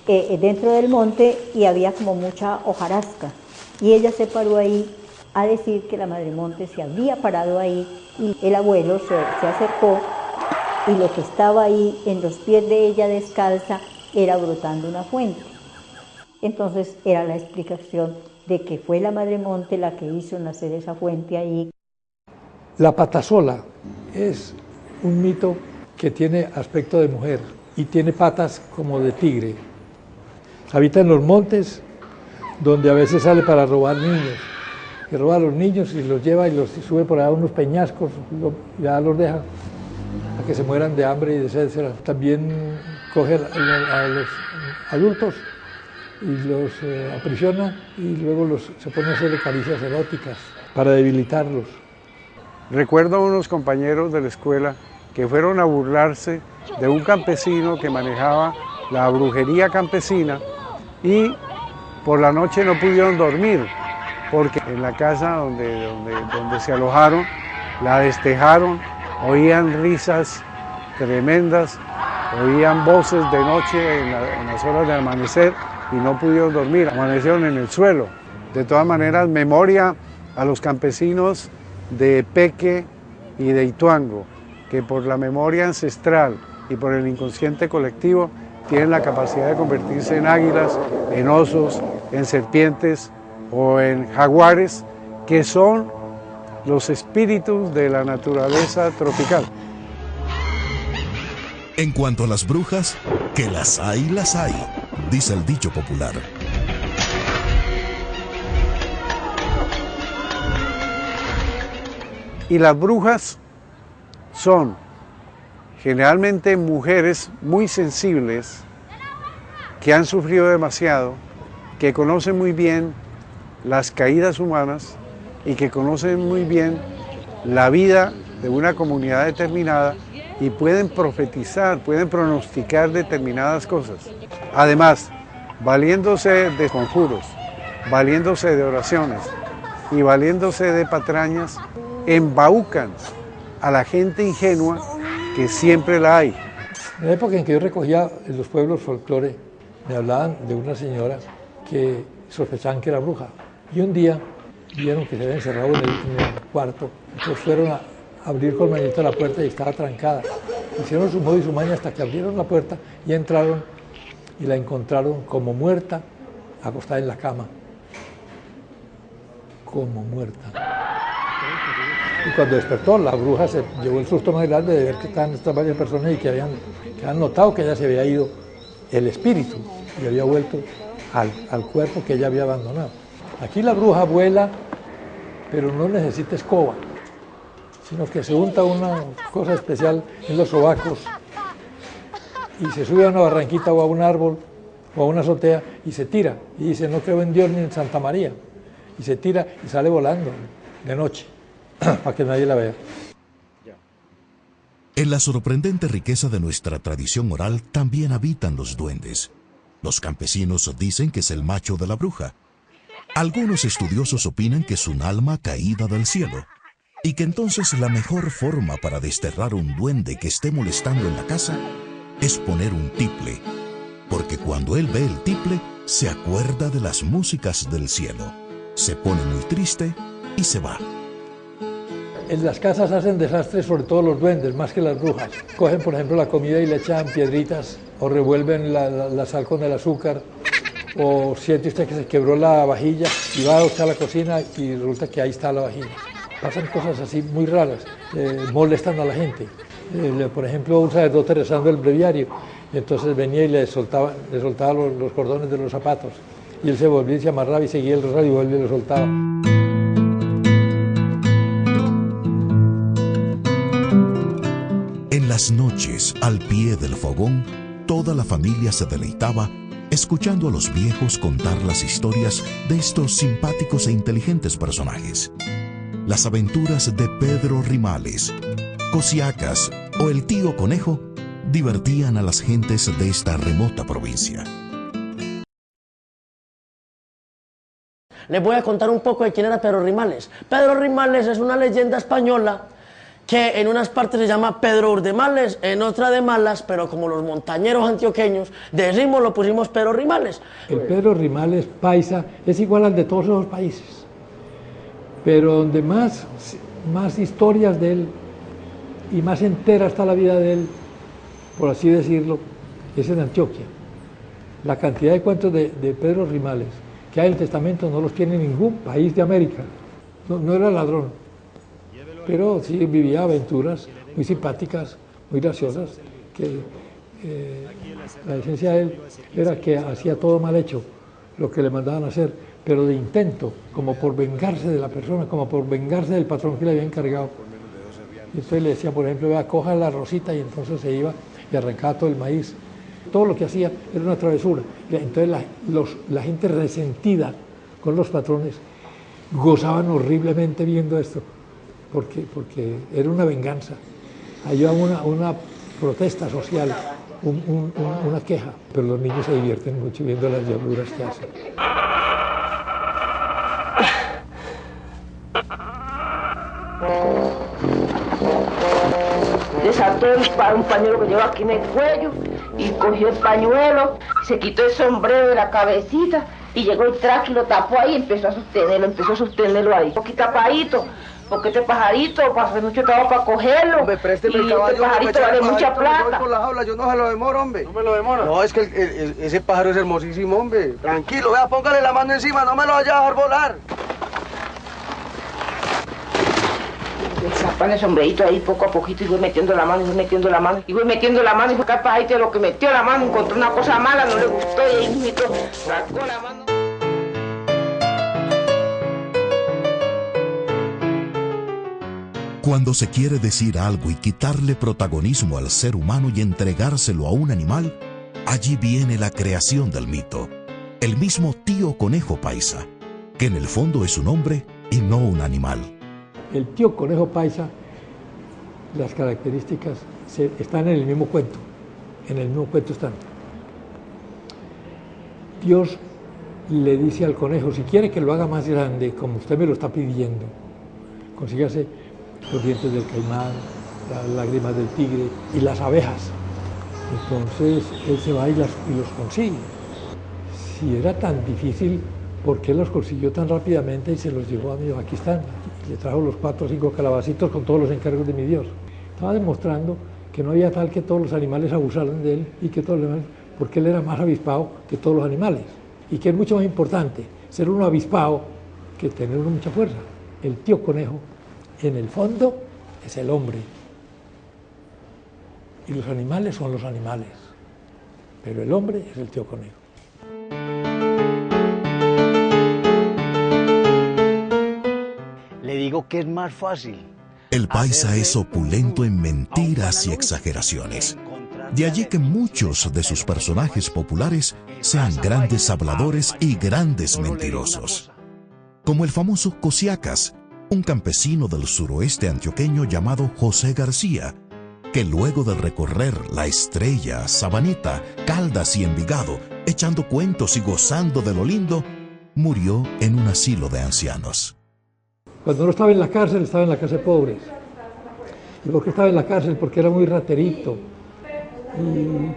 dentro del monte y había como mucha hojarasca. Y ella se paró ahí a decir que la Madre Monte se había parado ahí y el abuelo se acercó y lo que estaba ahí en los pies de ella descalza era brotando una fuente. Entonces era la explicación de que fue la Madre Monte la que hizo nacer esa fuente ahí. La patasola es un mito que tiene aspecto de mujer y tiene patas como de tigre. Habita en los montes, donde a veces sale para robar niños. Que roba a los niños y los lleva y los sube por allá a unos peñascos, ya los deja a que se mueran de hambre y de sed. También coge a los adultos y los aprisiona y luego se pone a hacer caricias eróticas para debilitarlos. Recuerdo a unos compañeros de la escuela que fueron a burlarse de un campesino que manejaba la brujería campesina y por la noche no pudieron dormir porque en la casa donde se alojaron la destejaron, oían risas tremendas, oían voces de noche en las horas de amanecer y no pudieron dormir, amanecieron en el suelo. De todas maneras, memoria a los campesinos de Peque y de Ituango, que por la memoria ancestral y por el inconsciente colectivo tienen la capacidad de convertirse en águilas, en osos, en serpientes o en jaguares, que son los espíritus de la naturaleza tropical. En cuanto a las brujas, que las hay, dice el dicho popular. Y las brujas son generalmente mujeres muy sensibles, que han sufrido demasiado, que conocen muy bien las caídas humanas y que conocen muy bien la vida de una comunidad determinada y pueden profetizar, pueden pronosticar determinadas cosas. Además, valiéndose de conjuros, valiéndose de oraciones y valiéndose de patrañas, embaucan a la gente ingenua que siempre la hay. En la época en que yo recogía en los pueblos folclore, me hablaban de una señora que sospechaban que era bruja. Y un día vieron que se había encerrado en el cuarto, entonces fueron a abrir con manito la puerta y estaba trancada. Hicieron su modo y su maña hasta que abrieron la puerta y entraron y la encontraron como muerta, acostada en la cama. Como muerta. Y cuando despertó, la bruja se llevó el susto más grande de ver que estaban estas varias personas y que habían notado que ella se había ido el espíritu y había vuelto al cuerpo que ella había abandonado. Aquí la bruja vuela, pero no necesita escoba, sino que se unta una cosa especial en los sobacos y se sube a una barranquita o a un árbol o a una azotea y se tira. Y dice, no creo en Dios ni en Santa María. Y se tira y sale volando de noche, para que nadie la vea. En la sorprendente riqueza de nuestra tradición oral también habitan los duendes, Los campesinos dicen que es el macho de la bruja. Algunos estudiosos opinan que es un alma caída del cielo y que entonces la mejor forma para desterrar un duende que esté molestando en la casa es poner un tiple, porque cuando él ve el tiple se acuerda de las músicas del cielo, se pone muy triste y se va. En las casas hacen desastres sobre todo los duendes, más que las brujas. Cogen, por ejemplo, la comida y le echan piedritas, o revuelven la sal con el azúcar, o siente usted que se quebró la vajilla y va a buscar la cocina y resulta que ahí está la vajilla. Pasan cosas así muy raras, molestan a la gente. Por ejemplo, un sacerdote rezando el breviario, y entonces venía y le soltaba los cordones de los zapatos, y él se volvía y se amarraba y seguía el rosario y volvía y lo soltaba. En las noches, al pie del fogón, toda la familia se deleitaba escuchando a los viejos contar las historias de estos simpáticos e inteligentes personajes. Las aventuras de Pedro Rimales, Cosiacas o el tío Conejo divertían a las gentes de esta remota provincia. Les voy a contar un poco de quién era Pedro Rimales. Pedro Rimales es una leyenda española que en unas partes se llama Pedro Urdemales, en otra de Malas, pero como los montañeros antioqueños decimos, lo pusimos Pedro Rimales. El Pedro Rimales paisa es igual al de todos los países, pero donde más historias de él y más entera está la vida de él, por así decirlo, es en Antioquia. La cantidad de cuentos de Pedro Rimales que hay en el testamento no los tiene ningún país de América. No era ladrón, pero sí vivía aventuras muy simpáticas, muy graciosas, que la esencia de él era que hacía todo mal hecho, lo que le mandaban a hacer, pero de intento, como por vengarse de la persona, como por vengarse del patrón que le había encargado. Y entonces le decía, por ejemplo, vea, coja la rosita, y entonces se iba y arrancaba todo el maíz. Todo lo que hacía era una travesura. Entonces la gente resentida con los patrones gozaban horriblemente viendo esto, porque era una venganza. Había una protesta social, una queja, pero los niños se divierten mucho viendo las diabluras que hacen. Desató un pañuelo que lleva aquí en el cuello y cogió el pañuelo, se quitó el sombrero de la cabecita y llegó el traje y lo tapó ahí y empezó a sostenerlo ahí. Un poquito tapadito, porque este pajarito pasa mucho trabajo para cogerlo. Hombre, présteme el caballo, este pajarito vale mucha plata. Por la jaula, yo no se lo demoro, hombre. ¿No me lo demora? No, es que ese pájaro es hermosísimo, hombre. Tranquilo, vea, póngale la mano encima, no me lo vaya a dejar volar. Zapando el sombrerito ahí poco a poquito y voy metiendo la mano, y voy metiendo la mano, y voy metiendo la mano, y fue capaz de lo que metió la mano, encontró una cosa mala, no le gustó y ahí mismo sacó la mano. Cuando se quiere decir algo y quitarle protagonismo al ser humano y entregárselo a un animal, allí viene la creación del mito. El mismo tío Conejo paisa, que en el fondo es un hombre y no un animal. El tío Conejo paisa, las características están en el mismo cuento. En el mismo cuento están. Dios le dice al conejo, si quiere que lo haga más grande, como usted me lo está pidiendo, consígase los dientes del caimán, las lágrimas del tigre y las abejas. Entonces él se va y los consigue. Si era tan difícil, ¿por qué los consiguió tan rápidamente y se los llevó a mí? Aquí están. Le trajo los 4 o 5 calabacitos con todos los encargos de mi Dios. Estaba demostrando que no había tal que todos los animales abusaran de él y que todos los animales, porque él era más avispado que todos los animales. Y que es mucho más importante ser un avispado que tener mucha fuerza. El tío Conejo, en el fondo, es el hombre. Y los animales son los animales. Pero el hombre es el tío Conejo. Le digo que es más fácil. El paisa es opulento en mentiras y exageraciones. De allí que muchos de sus personajes populares sean grandes habladores y grandes mentirosos. Como el famoso Cosiacas, un campesino del suroeste antioqueño llamado José García, que luego de recorrer La Estrella, Sabaneta, Caldas y Envigado, echando cuentos y gozando de lo lindo, murió en un asilo de ancianos. Cuando uno estaba en la cárcel de pobres. ¿Y por qué estaba en la cárcel? Porque era muy raterito.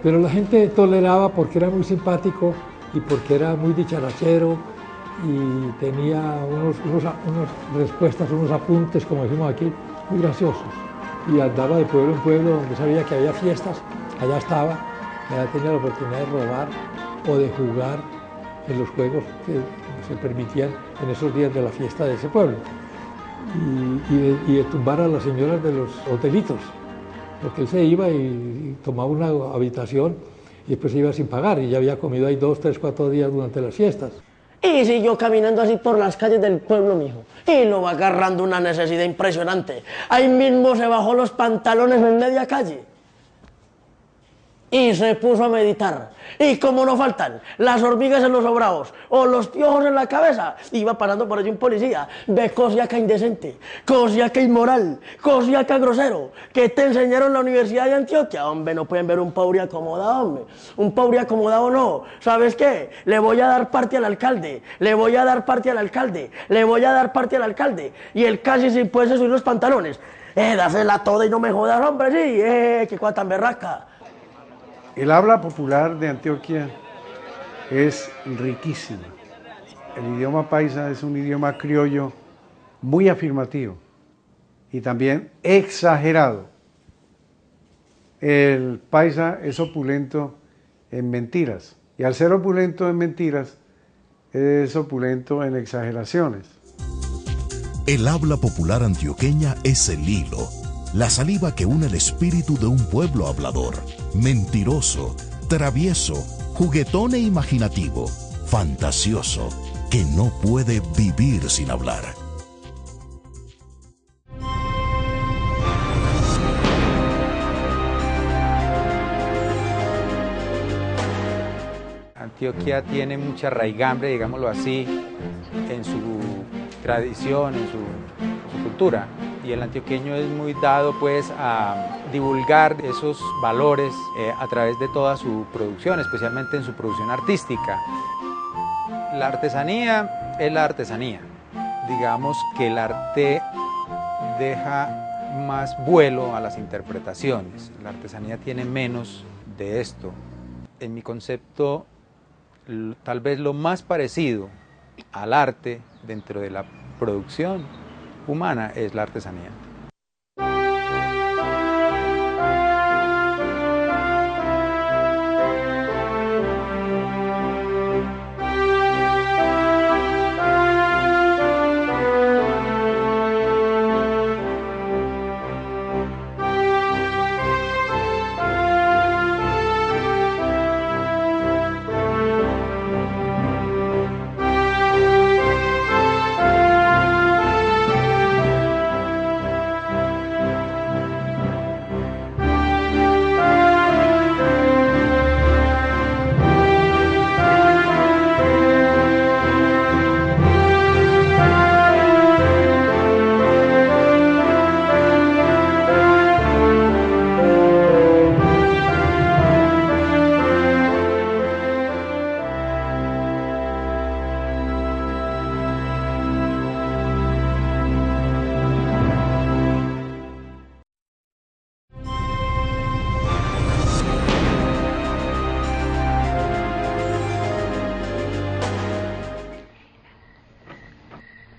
Pero la gente toleraba porque era muy simpático y porque era muy dicharachero y tenía unas respuestas, unos apuntes, como decimos aquí, muy graciosos. Y andaba de pueblo en pueblo donde sabía que había fiestas, allá estaba, allá tenía la oportunidad de robar o de jugar en los juegos que se permitían en esos días de la fiesta de ese pueblo. Y de tumbar a las señoras de los hotelitos, porque él se iba y tomaba una habitación y después se iba sin pagar y ya había comido ahí 2, 3, 4 días durante las fiestas. Y siguió caminando así por las calles del pueblo, mijo. Y lo va agarrando una necesidad impresionante. Ahí mismo se bajó los pantalones en media calle. Y se puso a meditar. Y como no faltan las hormigas en los sobrados o los piojos en la cabeza, iba parando por allí un policía. Ve, cosiaca indecente, cosiaca inmoral, cosiaca grosero, que te enseñaron en la Universidad de Antioquia. Hombre, no pueden ver un pobre acomodado, hombre. Un pobre acomodado no. ¿Sabes qué? Le voy a dar parte al alcalde, le voy a dar parte al alcalde, le voy a dar parte al alcalde. Y él casi sin poderse subir los pantalones. Dásela toda y no me jodas, hombre, sí. Qué cosa tan berraca. El habla popular de Antioquia es riquísima. El idioma paisa es un idioma criollo muy afirmativo y también exagerado. El paisa es opulento en mentiras y al ser opulento en mentiras es opulento en exageraciones. El habla popular antioqueña es el hilo, la saliva que une el espíritu de un pueblo hablador, mentiroso, travieso, juguetón e imaginativo, fantasioso, que no puede vivir sin hablar. Antioquia tiene mucha raigambre, digámoslo así, en su tradición, en su cultura. Y el antioqueño es muy dado pues a divulgar esos valores a través de toda su producción, especialmente en su producción artística. La artesanía es la artesanía. Digamos que el arte deja más vuelo a las interpretaciones. La artesanía tiene menos de esto. En mi concepto, tal vez lo más parecido al arte dentro de la producción humana es la artesanía.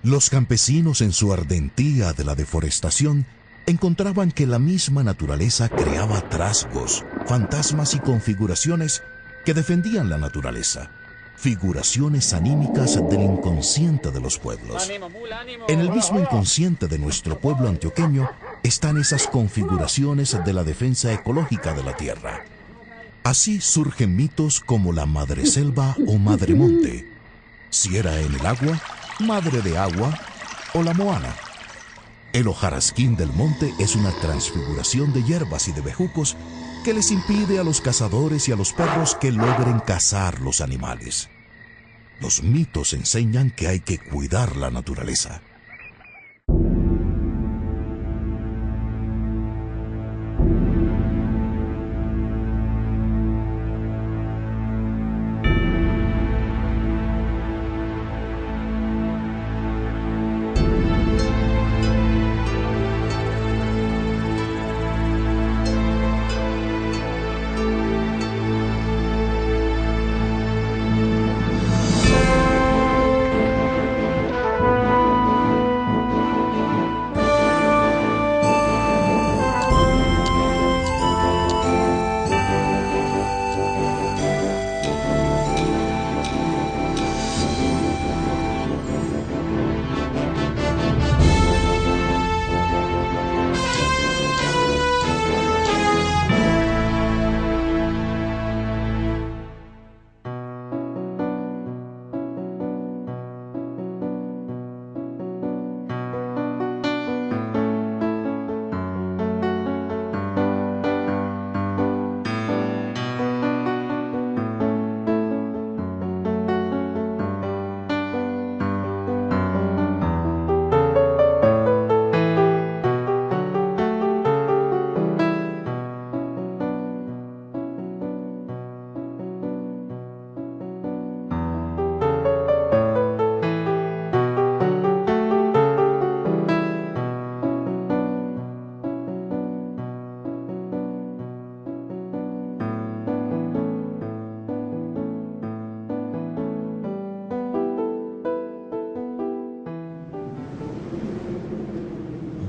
Los campesinos en su ardentía de la deforestación encontraban que la misma naturaleza creaba trasgos, fantasmas y configuraciones que defendían la naturaleza, figuraciones anímicas del inconsciente de los pueblos. En el mismo inconsciente de nuestro pueblo antioqueño están esas configuraciones de la defensa ecológica de la tierra. Así surgen mitos como la madre selva o madre monte, si era en el agua, madre de agua o la moana. El hojarasquín del monte es una transfiguración de hierbas y de bejucos que les impide a los cazadores y a los perros que logren cazar los animales. Los mitos enseñan que hay que cuidar la naturaleza.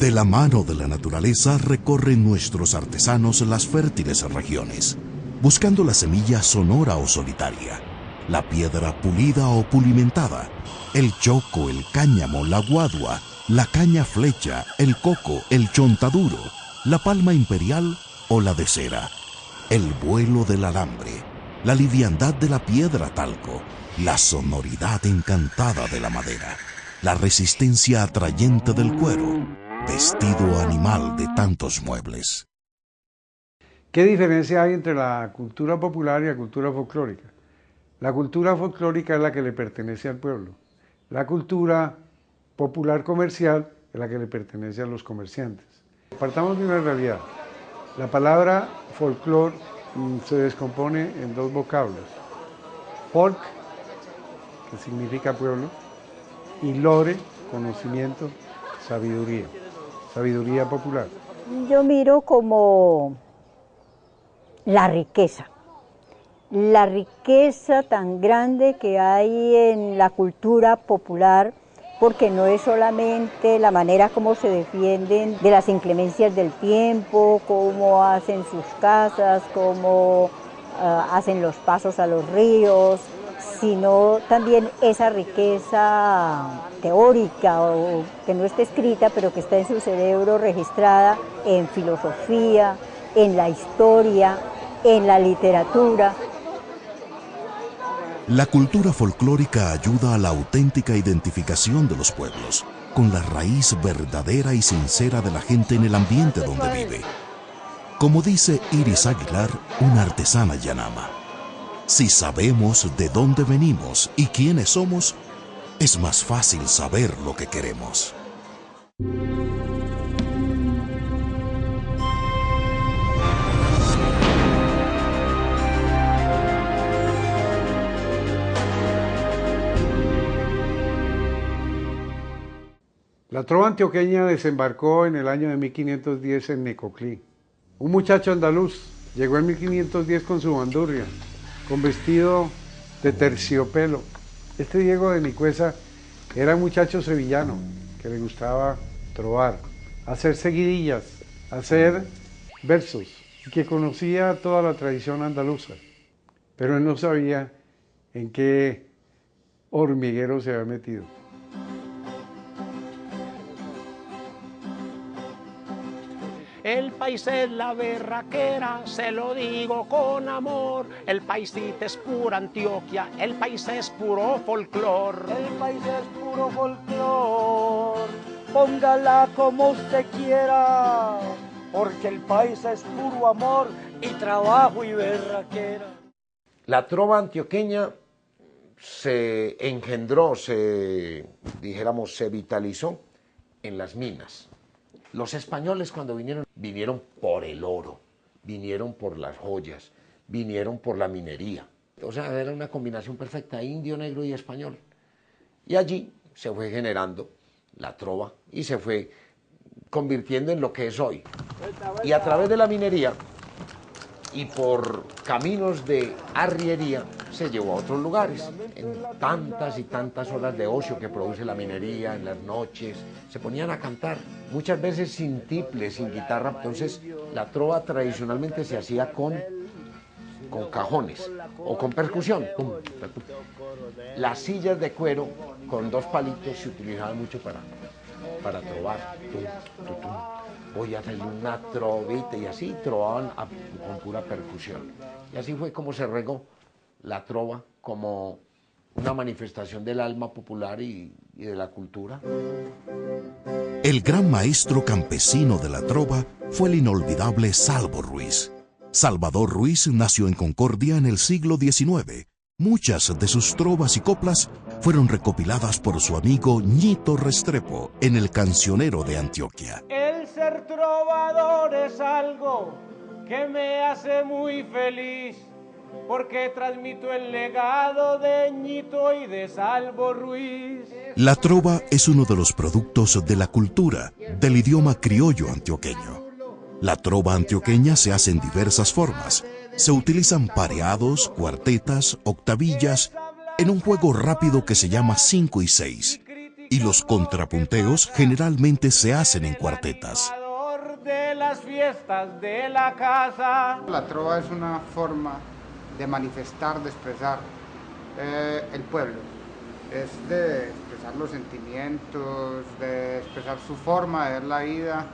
De la mano de la naturaleza recorren nuestros artesanos las fértiles regiones, buscando la semilla sonora o solitaria, la piedra pulida o pulimentada, el choco, el cáñamo, la guadua, la caña flecha, el coco, el chontaduro, la palma imperial o la de cera, el vuelo del alambre, la liviandad de la piedra talco, la sonoridad encantada de la madera, la resistencia atrayente del cuero, vestido animal de tantos muebles. ¿Qué diferencia hay entre la cultura popular y la cultura folclórica? La cultura folclórica es la que le pertenece al pueblo. La cultura popular comercial es la que le pertenece a los comerciantes. Partamos de una realidad. La palabra folclor se descompone en dos vocablos. Folk, que significa pueblo, y lore, conocimiento, sabiduría. Sabiduría popular. Yo miro como la riqueza tan grande que hay en la cultura popular, porque no es solamente la manera como se defienden de las inclemencias del tiempo, cómo hacen sus casas, cómo hacen los pasos a los ríos, sino también esa riqueza teórica o que no está escrita, pero que está en su cerebro registrada en filosofía, en la historia, en la literatura. La cultura folclórica ayuda a la auténtica identificación de los pueblos, con la raíz verdadera y sincera de la gente en el ambiente donde vive. Como dice Iris Aguilar, una artesana yanama, si sabemos de dónde venimos y quiénes somos, es más fácil saber lo que queremos. La trova antioqueña desembarcó en el año de 1510 en Necoclí. Un muchacho andaluz llegó en 1510 con su bandurria, con vestido de terciopelo. Este Diego de Nicuesa era un muchacho sevillano que le gustaba trovar, hacer seguidillas, hacer versos, y que conocía toda la tradición andaluza, pero él no sabía en qué hormiguero se había metido. El país es la berraquera, se lo digo con amor. El paisito es pura Antioquia, el país es puro folclor. El país es puro folclor, póngala como usted quiera, porque el país es puro amor y trabajo y berraquera. La trova antioqueña se engendró, se vitalizó en las minas. Los españoles cuando vinieron por el oro, vinieron por las joyas, vinieron por la minería. O sea, era una combinación perfecta, indio, negro y español. Y allí se fue generando la trova y se fue convirtiendo en lo que es hoy. Y a través de la minería y por caminos de arriería se llevó a otros lugares. En tantas y tantas horas de ocio que produce la minería, en las noches, se ponían a cantar, muchas veces sin tiple, sin guitarra. Entonces la trova tradicionalmente se hacía con cajones o con percusión. Las sillas de cuero con dos palitos se utilizaban mucho para trovar. Voy a hacer una trovita, y así trovaban con pura percusión. Y así fue como se regó la trova como una manifestación del alma popular y de la cultura. El gran maestro campesino de la trova fue el inolvidable Salvo Ruiz. Salvador Ruiz nació en Concordia en el siglo XIX. Muchas de sus trovas y coplas fueron recopiladas por su amigo Ñito Restrepo en el Cancionero de Antioquia. El ser trovador es algo que me hace muy feliz, porque transmito el legado de Ñito y de Salvo Ruiz. La trova es uno de los productos de la cultura, del idioma criollo antioqueño. La trova antioqueña se hace en diversas formas. Se utilizan pareados, cuartetas, octavillas, en un juego rápido que se llama 5 y 6. y los contrapunteos generalmente se hacen en cuartetas. De las fiestas de la casa. La trova es una forma de manifestar, de expresar el pueblo. Es de expresar los sentimientos, de expresar su forma de ver la vida,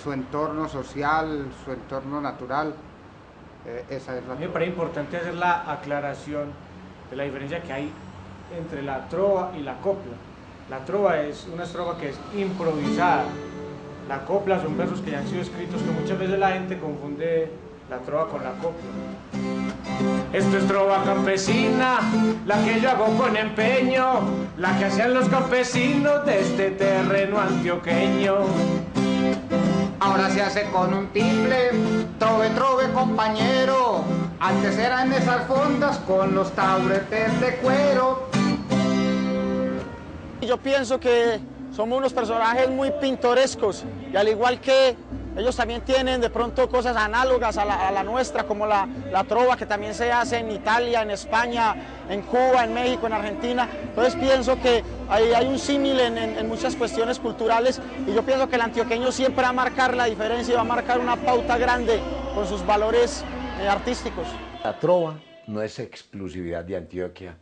su entorno social, su entorno natural. Esa es la trova. Me parece importante hacer la aclaración de la diferencia que hay entre la trova y la copla. La trova es una estrofa que es improvisada. La copla son versos que ya han sido escritos, que muchas veces la gente confunde la trova con la copla. Esto es trova campesina, la que yo hago con empeño, la que hacían los campesinos de este terreno antioqueño. Ahora se hace con un timbre, trove, trove compañero, antes eran esas fondas con los tauretes de cuero. Yo pienso que somos unos personajes muy pintorescos y al igual que ellos también tienen de pronto cosas análogas a la nuestra, como la trova que también se hace en Italia, en España, en Cuba, en México, en Argentina. Entonces pienso que hay un símil en muchas cuestiones culturales y yo pienso que el antioqueño siempre va a marcar la diferencia y va a marcar una pauta grande con sus valores artísticos. La trova no es exclusividad de Antioquia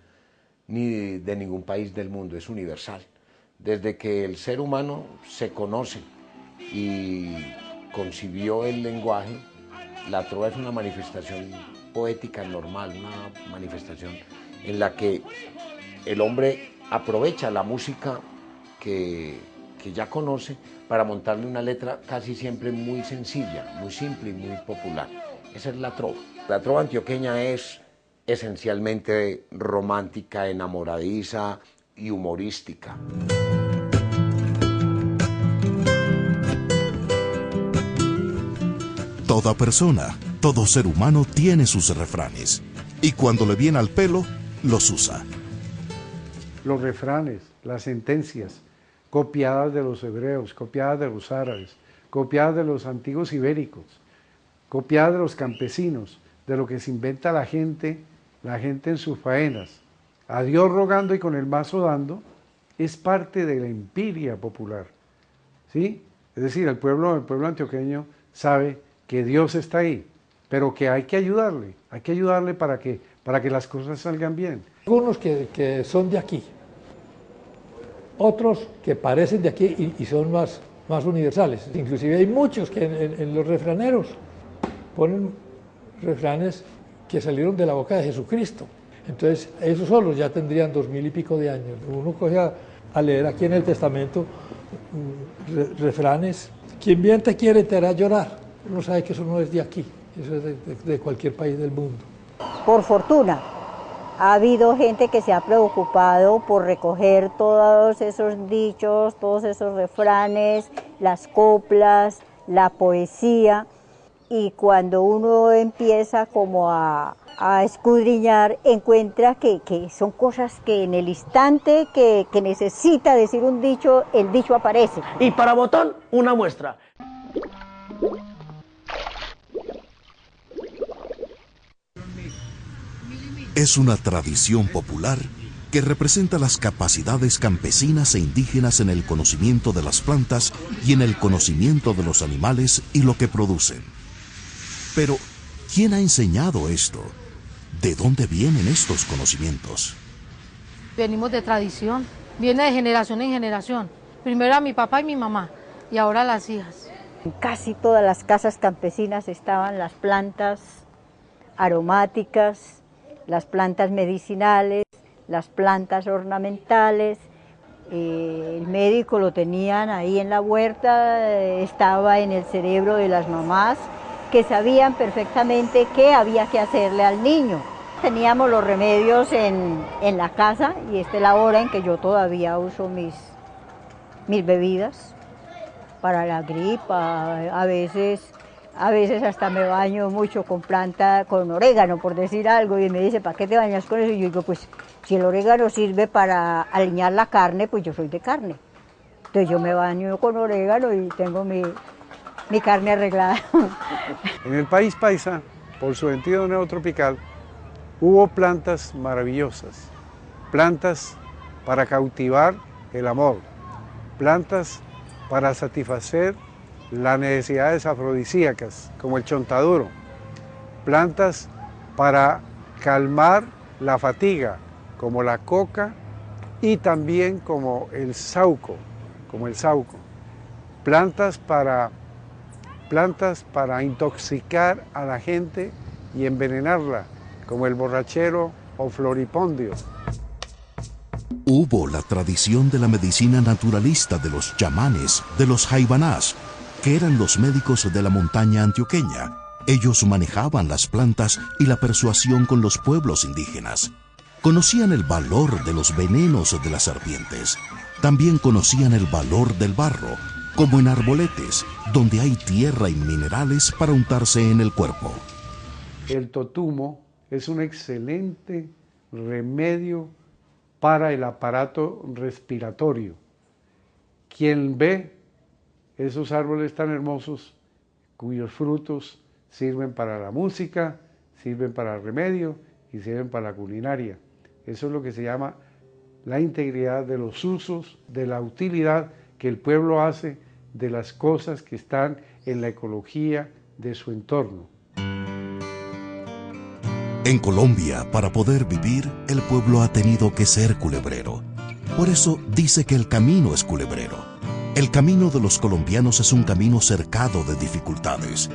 ni de ningún país del mundo, es universal. Desde que el ser humano se conoce y concibió el lenguaje, la trova es una manifestación poética normal, una manifestación en la que el hombre aprovecha la música que ya conoce para montarle una letra casi siempre muy sencilla, muy simple y muy popular. Esa es la trova. La trova antioqueña es esencialmente romántica, enamoradiza y humorística. Toda persona, todo ser humano tiene sus refranes y cuando le viene al pelo, los usa. Los refranes, las sentencias, copiadas de los hebreos, copiadas de los árabes, copiadas de los antiguos ibéricos, copiadas de los campesinos, de lo que se inventa la gente en sus faenas. A Dios rogando y con el mazo dando, es parte de la empiria popular, ¿sí? Es decir, el pueblo antioqueño sabe que Dios está ahí, pero que hay que ayudarle para que las cosas salgan bien. Algunos que son de aquí, otros que parecen de aquí y son más universales. Inclusive hay muchos que en los refraneros ponen refranes que salieron de la boca de Jesucristo. Entonces, esos solos ya tendrían 2000 y pico de años. Uno coge a leer aquí en el Testamento refranes. Quien bien te quiere te hará llorar. Uno sabe que eso no es de aquí, eso es de cualquier país del mundo. Por fortuna, ha habido gente que se ha preocupado por recoger todos esos dichos, todos esos refranes, las coplas, la poesía, y cuando uno empieza como a escudriñar, encuentra que son cosas que en el instante que necesita decir un dicho, el dicho aparece. Y para botón, una muestra. Es una tradición popular que representa las capacidades campesinas e indígenas en el conocimiento de las plantas y en el conocimiento de los animales y lo que producen. Pero, ¿quién ha enseñado esto? ¿De dónde vienen estos conocimientos? Venimos de tradición, viene de generación en generación. Primero a mi papá y mi mamá, y ahora a las hijas. En casi todas las casas campesinas estaban las plantas aromáticas, las plantas medicinales, las plantas ornamentales. El médico lo tenían ahí en la huerta, estaba en el cerebro de las mamás, que sabían perfectamente qué había que hacerle al niño. Teníamos los remedios en la casa y esta es la hora en que yo todavía uso mis bebidas para la gripa. A veces hasta me baño mucho con orégano, por decir algo, y me dice, ¿para qué te bañas con eso? Y yo digo, pues si el orégano sirve para aliñar la carne, pues yo soy de carne. Entonces yo me baño con orégano y tengo mi carne arreglada. En el país paisa, por su sentido neotropical, hubo plantas maravillosas, plantas para cautivar el amor, plantas para satisfacer las necesidades afrodisíacas, como el chontaduro, plantas para calmar la fatiga, como la coca, y también como el sauco, plantas para intoxicar a la gente y envenenarla, como el borrachero o floripondio. Hubo la tradición de la medicina naturalista de los chamanes, de los jaibanás, que eran los médicos de la montaña antioqueña. Ellos manejaban las plantas y la persuasión con los pueblos indígenas. Conocían el valor de los venenos de las serpientes. También conocían el valor del barro, como en Arboletes, donde hay tierra y minerales para untarse en el cuerpo. El totumo es un excelente remedio para el aparato respiratorio. Quien ve esos árboles tan hermosos, cuyos frutos sirven para la música, sirven para el remedio y sirven para la culinaria. Eso es lo que se llama la integridad de los usos, de la utilidad que el pueblo hace de las cosas que están en la ecología de su entorno. En Colombia, para poder vivir, el pueblo ha tenido que ser culebrero. Por eso dice que el camino es culebrero. El camino de los colombianos es un camino cercado de dificultades.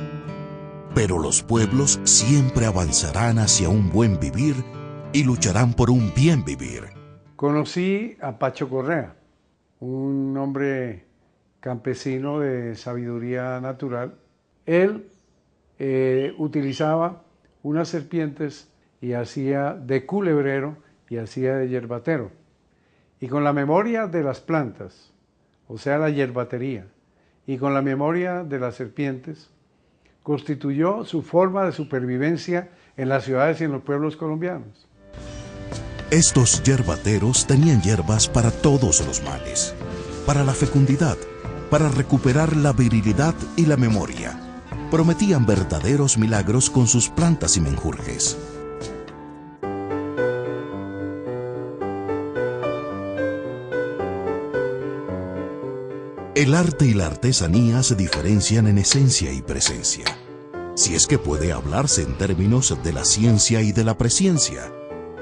Pero los pueblos siempre avanzarán hacia un buen vivir y lucharán por un bien vivir. Conocí a Pacho Correa, un hombre campesino de sabiduría natural. Él utilizaba unas serpientes y hacía de culebrero y hacía de yerbatero. Y con la memoria de las plantas, o sea, la yerbatería, y con la memoria de las serpientes, constituyó su forma de supervivencia en las ciudades y en los pueblos colombianos. Estos yerbateros tenían hierbas para todos los males, para la fecundidad, para recuperar la virilidad y la memoria. Prometían verdaderos milagros con sus plantas y menjurjes. El arte y la artesanía se diferencian en esencia y presencia, si es que puede hablarse en términos de la ciencia y de la presciencia,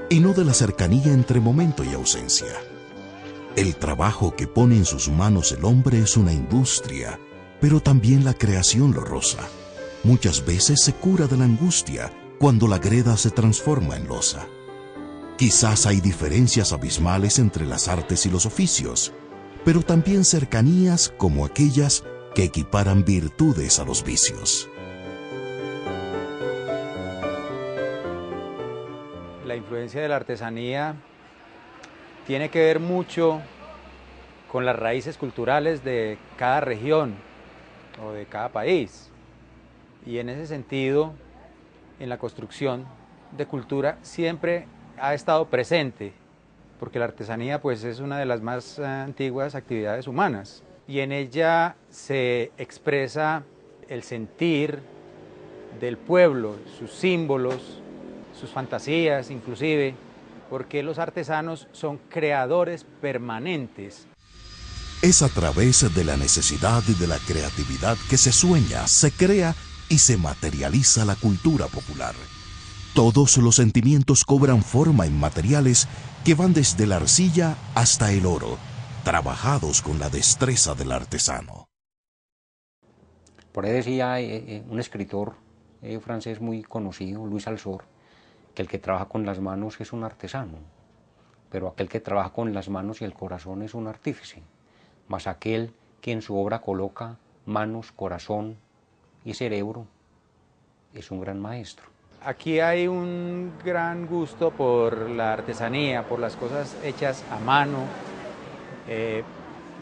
y no de la cercanía entre momento y ausencia. El trabajo que pone en sus manos el hombre es una industria, pero también la creación lo roza. Muchas veces se cura de la angustia cuando la greda se transforma en losa. Quizás hay diferencias abismales entre las artes y los oficios, pero también cercanías como aquellas que equiparan virtudes a los vicios. La influencia de la artesanía tiene que ver mucho con las raíces culturales de cada región o de cada país. Y en ese sentido, en la construcción de cultura siempre ha estado presente, porque la artesanía pues es una de las más antiguas actividades humanas y en ella se expresa el sentir del pueblo, sus símbolos, sus fantasías inclusive, porque los artesanos son creadores permanentes. Es a través de la necesidad y de la creatividad que se sueña, se crea y se materializa la cultura popular. Todos los sentimientos cobran forma en materiales que van desde la arcilla hasta el oro, trabajados con la destreza del artesano. Por ahí decía un escritor francés muy conocido, Louis Althusser, que el que trabaja con las manos es un artesano, pero aquel que trabaja con las manos y el corazón es un artífice, mas aquel que en su obra coloca manos, corazón y cerebro es un gran maestro. Aquí hay un gran gusto por la artesanía, por las cosas hechas a mano,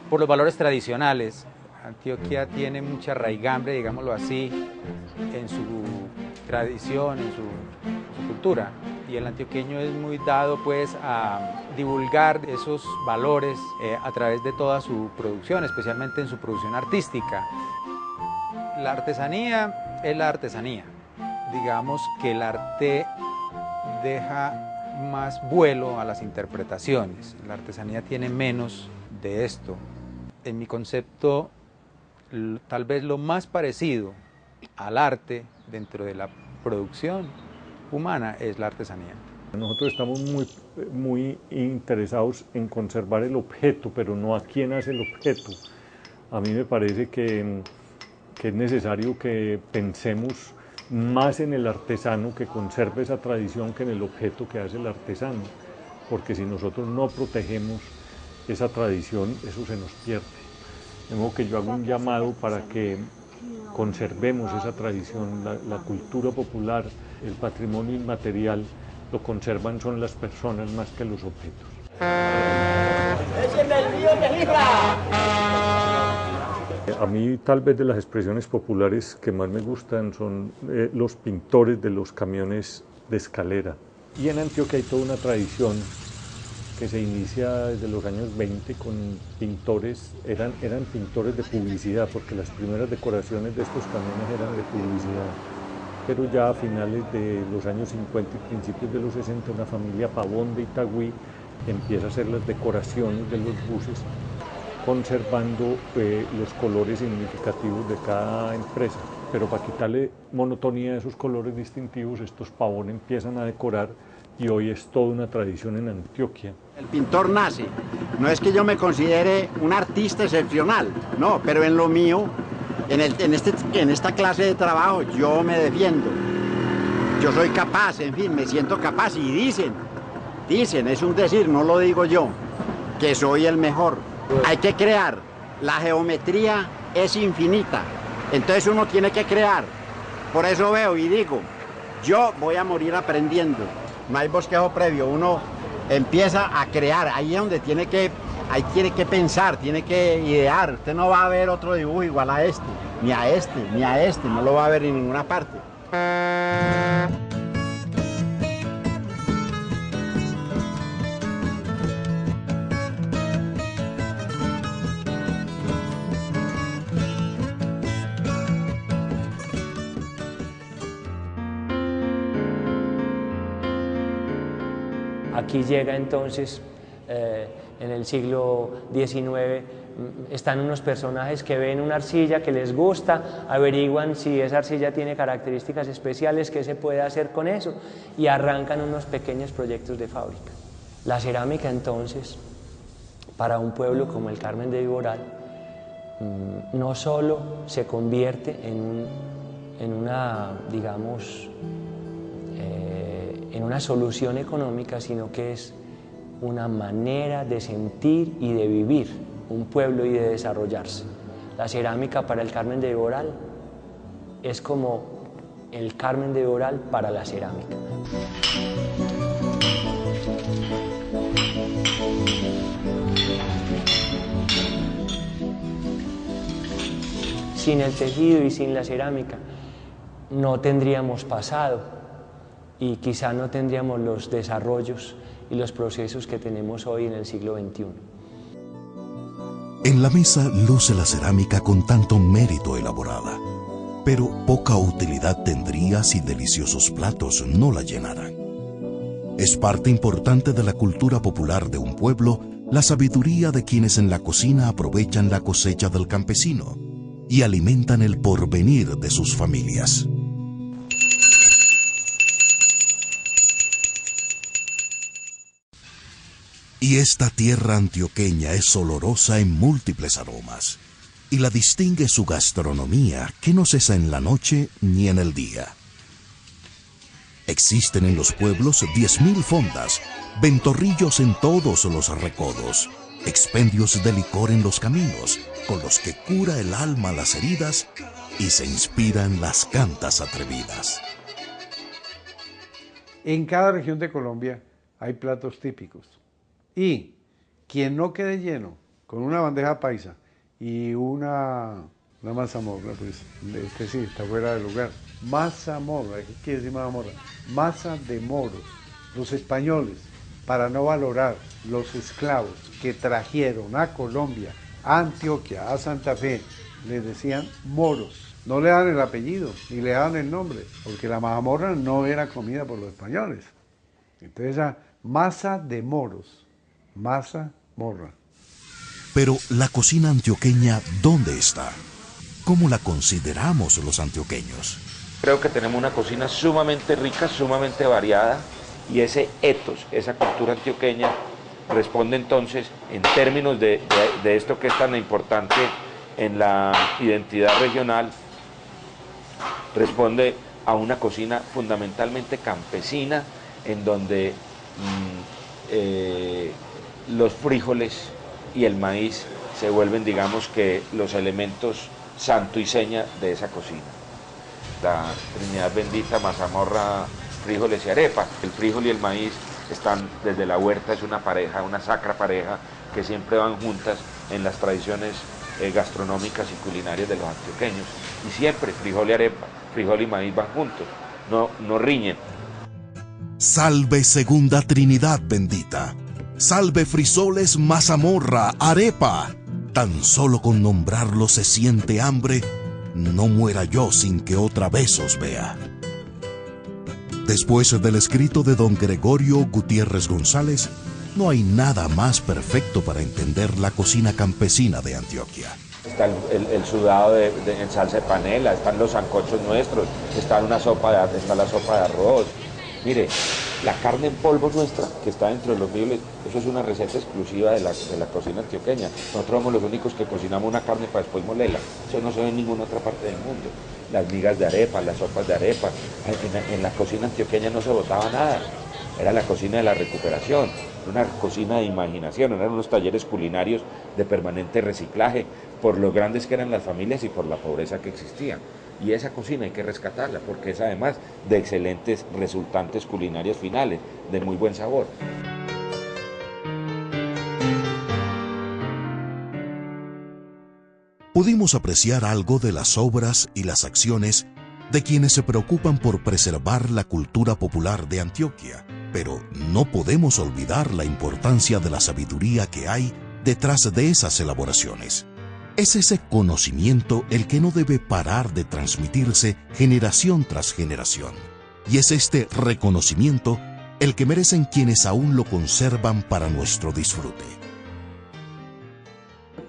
por los valores tradicionales. Antioquia tiene mucha raigambre, digámoslo así, en su tradición, en su cultura. Y el antioqueño es muy dado pues a divulgar esos valores a través de toda su producción, especialmente en su producción artística. La artesanía es la artesanía. Digamos que el arte deja más vuelo a las interpretaciones. La artesanía tiene menos de esto. En mi concepto, tal vez lo más parecido al arte dentro de la producción humana es la artesanía. Nosotros estamos muy interesados en conservar el objeto, pero no a quién hace el objeto. A mí me parece que es necesario que pensemos más en el artesano, que conserve esa tradición, que en el objeto que hace el artesano, porque si nosotros no protegemos esa tradición, eso se nos pierde. De modo que yo hago un llamado para que conservemos esa tradición, la cultura popular, el patrimonio inmaterial, lo conservan son las personas más que los objetos. A mí tal vez de las expresiones populares que más me gustan son los pintores de los camiones de escalera. Y en Antioquia hay toda una tradición que se inicia desde los años 20 con pintores, eran pintores de publicidad, porque las primeras decoraciones de estos camiones eran de publicidad. Pero ya a finales de los años 50 y principios de los 60, una familia Pavón de Itagüí empieza a hacer las decoraciones de los buses, conservando los colores significativos de cada empresa. Pero para quitarle monotonía a esos colores distintivos, estos Pavón empiezan a decorar y hoy es toda una tradición en Antioquia. El pintor nace, no es que yo me considere un artista excepcional, no, pero en lo mío, en esta clase de trabajo yo me defiendo. Yo soy capaz, en fin, me siento capaz y dicen, es un decir, no lo digo yo, que soy el mejor. Hay que crear, la geometría es infinita, entonces uno tiene que crear. Por eso veo y digo, yo voy a morir aprendiendo. No hay bosquejo previo, uno empieza a crear, ahí es donde tiene que pensar, tiene que idear. Usted no va a ver otro dibujo igual a este, ni a este, no lo va a ver en ninguna parte. Aquí llega entonces, en el siglo XIX, están unos personajes que ven una arcilla que les gusta, averiguan si esa arcilla tiene características especiales, qué se puede hacer con eso, y arrancan unos pequeños proyectos de fábrica. La cerámica entonces, para un pueblo como el Carmen de Viboral, no solo se convierte en una, digamos, en una solución económica, sino que es una manera de sentir y de vivir un pueblo y de desarrollarse. La cerámica para el Carmen de Viboral es como el Carmen de Viboral para la cerámica. Sin el tejido y sin la cerámica no tendríamos pasado y quizá no tendríamos los desarrollos y los procesos que tenemos hoy en el siglo XXI. En la mesa luce la cerámica con tanto mérito elaborada, pero poca utilidad tendría si deliciosos platos no la llenaran. Es parte importante de la cultura popular de un pueblo la sabiduría de quienes en la cocina aprovechan la cosecha del campesino y alimentan el porvenir de sus familias. Y esta tierra antioqueña es olorosa en múltiples aromas, y la distingue su gastronomía que no cesa en la noche ni en el día. Existen en los pueblos 10.000 fondas, ventorrillos en todos los recodos, expendios de licor en los caminos, con los que cura el alma las heridas y se inspiran las cantas atrevidas. En cada región de Colombia hay platos típicos. Y quien no quede lleno con una bandeja paisa y una mazamorra, pues sí, está fuera de lugar. Mazamorra, ¿qué quiere decir mazamorra? Masa de moros. Los españoles, para no valorar los esclavos que trajeron a Colombia, a Antioquia, a Santa Fe, les decían moros. No le daban el apellido, ni le daban el nombre, porque la mazamorra no era comida por los españoles. Entonces masa de moros, masa morra. Pero la cocina antioqueña, ¿dónde está? ¿Cómo la consideramos los antioqueños? Creo que tenemos una cocina sumamente rica, sumamente variada, y ese ethos, esa cultura antioqueña, responde entonces, en términos de esto que es tan importante en la identidad regional, responde a una cocina fundamentalmente campesina, en donde los frijoles y el maíz se vuelven, digamos que, los elementos santo y seña de esa cocina. La Trinidad bendita, mazamorra, frijoles y arepa. El frijol y el maíz están desde la huerta, es una pareja, una sacra pareja, que siempre van juntas en las tradiciones gastronómicas y culinarias de los antioqueños. Y siempre frijol y arepa, frijol y maíz van juntos, no riñen. Salve Segunda Trinidad bendita. Salve frisoles, mazamorra, arepa. Tan solo con nombrarlo se siente hambre. No muera yo sin que otra vez os vea. Después del escrito de don Gregorio Gutiérrez González, no hay nada más perfecto para entender la cocina campesina de Antioquia. Está el sudado en salsa de panela, están los sancochos nuestros, está la sopa de arroz. Mire, la carne en polvo nuestra, que está dentro de los frijoles, eso es una receta exclusiva de la cocina antioqueña. Nosotros somos los únicos que cocinamos una carne para después molerla. Eso no se ve en ninguna otra parte del mundo. Las migas de arepa, las sopas de arepa. En la cocina antioqueña no se botaba nada. Era la cocina de la recuperación, una cocina de imaginación, eran unos talleres culinarios de permanente reciclaje, por lo grandes que eran las familias y por la pobreza que existía. Y esa cocina hay que rescatarla, porque es además de excelentes resultantes culinarios finales, de muy buen sabor. Pudimos apreciar algo de las obras y las acciones de quienes se preocupan por preservar la cultura popular de Antioquia, pero no podemos olvidar la importancia de la sabiduría que hay detrás de esas elaboraciones. Es ese conocimiento el que no debe parar de transmitirse generación tras generación. Y es este reconocimiento el que merecen quienes aún lo conservan para nuestro disfrute.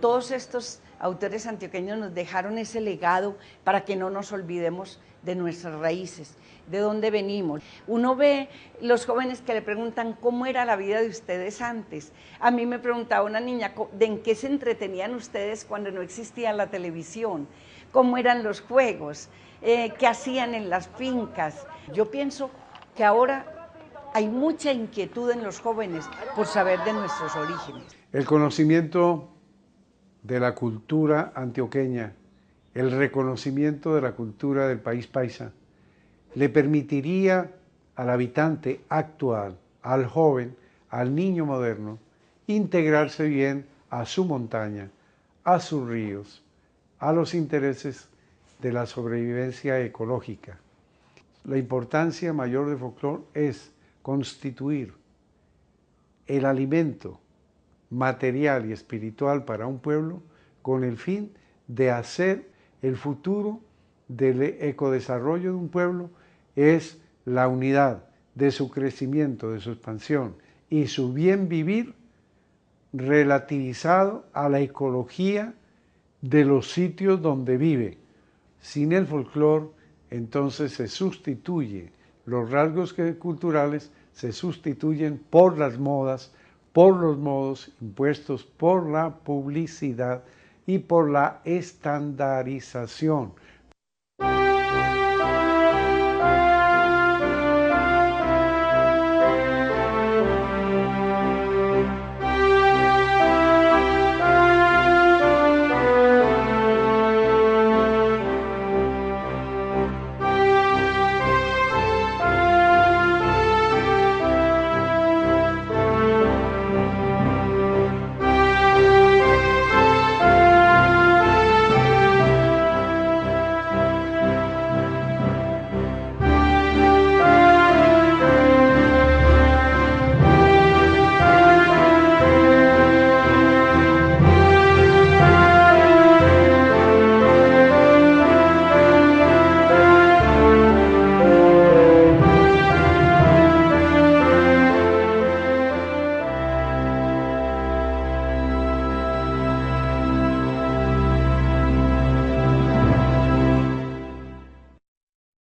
Todos estos autores antioqueños nos dejaron ese legado para que no nos olvidemos de nuestras raíces, de dónde venimos. Uno ve los jóvenes que le preguntan cómo era la vida de ustedes antes. A mí me preguntaba una niña, ¿de en qué se entretenían ustedes cuando no existía la televisión? ¿Cómo eran los juegos? ¿Qué hacían en las fincas? Yo pienso que ahora hay mucha inquietud en los jóvenes por saber de nuestros orígenes. El conocimiento de la cultura antioqueña, el reconocimiento de la cultura del país paisa, le permitiría al habitante actual, al joven, al niño moderno, integrarse bien a su montaña, a sus ríos, a los intereses de la sobrevivencia ecológica. La importancia mayor del folclore es constituir el alimento material y espiritual para un pueblo con el fin de hacer el futuro del ecodesarrollo de un pueblo es la unidad de su crecimiento, de su expansión y su bien vivir relativizado a la ecología de los sitios donde vive. Sin el folclore, entonces se sustituye, los rasgos culturales se sustituyen por las modas, por los modos impuestos por la publicidad y por la estandarización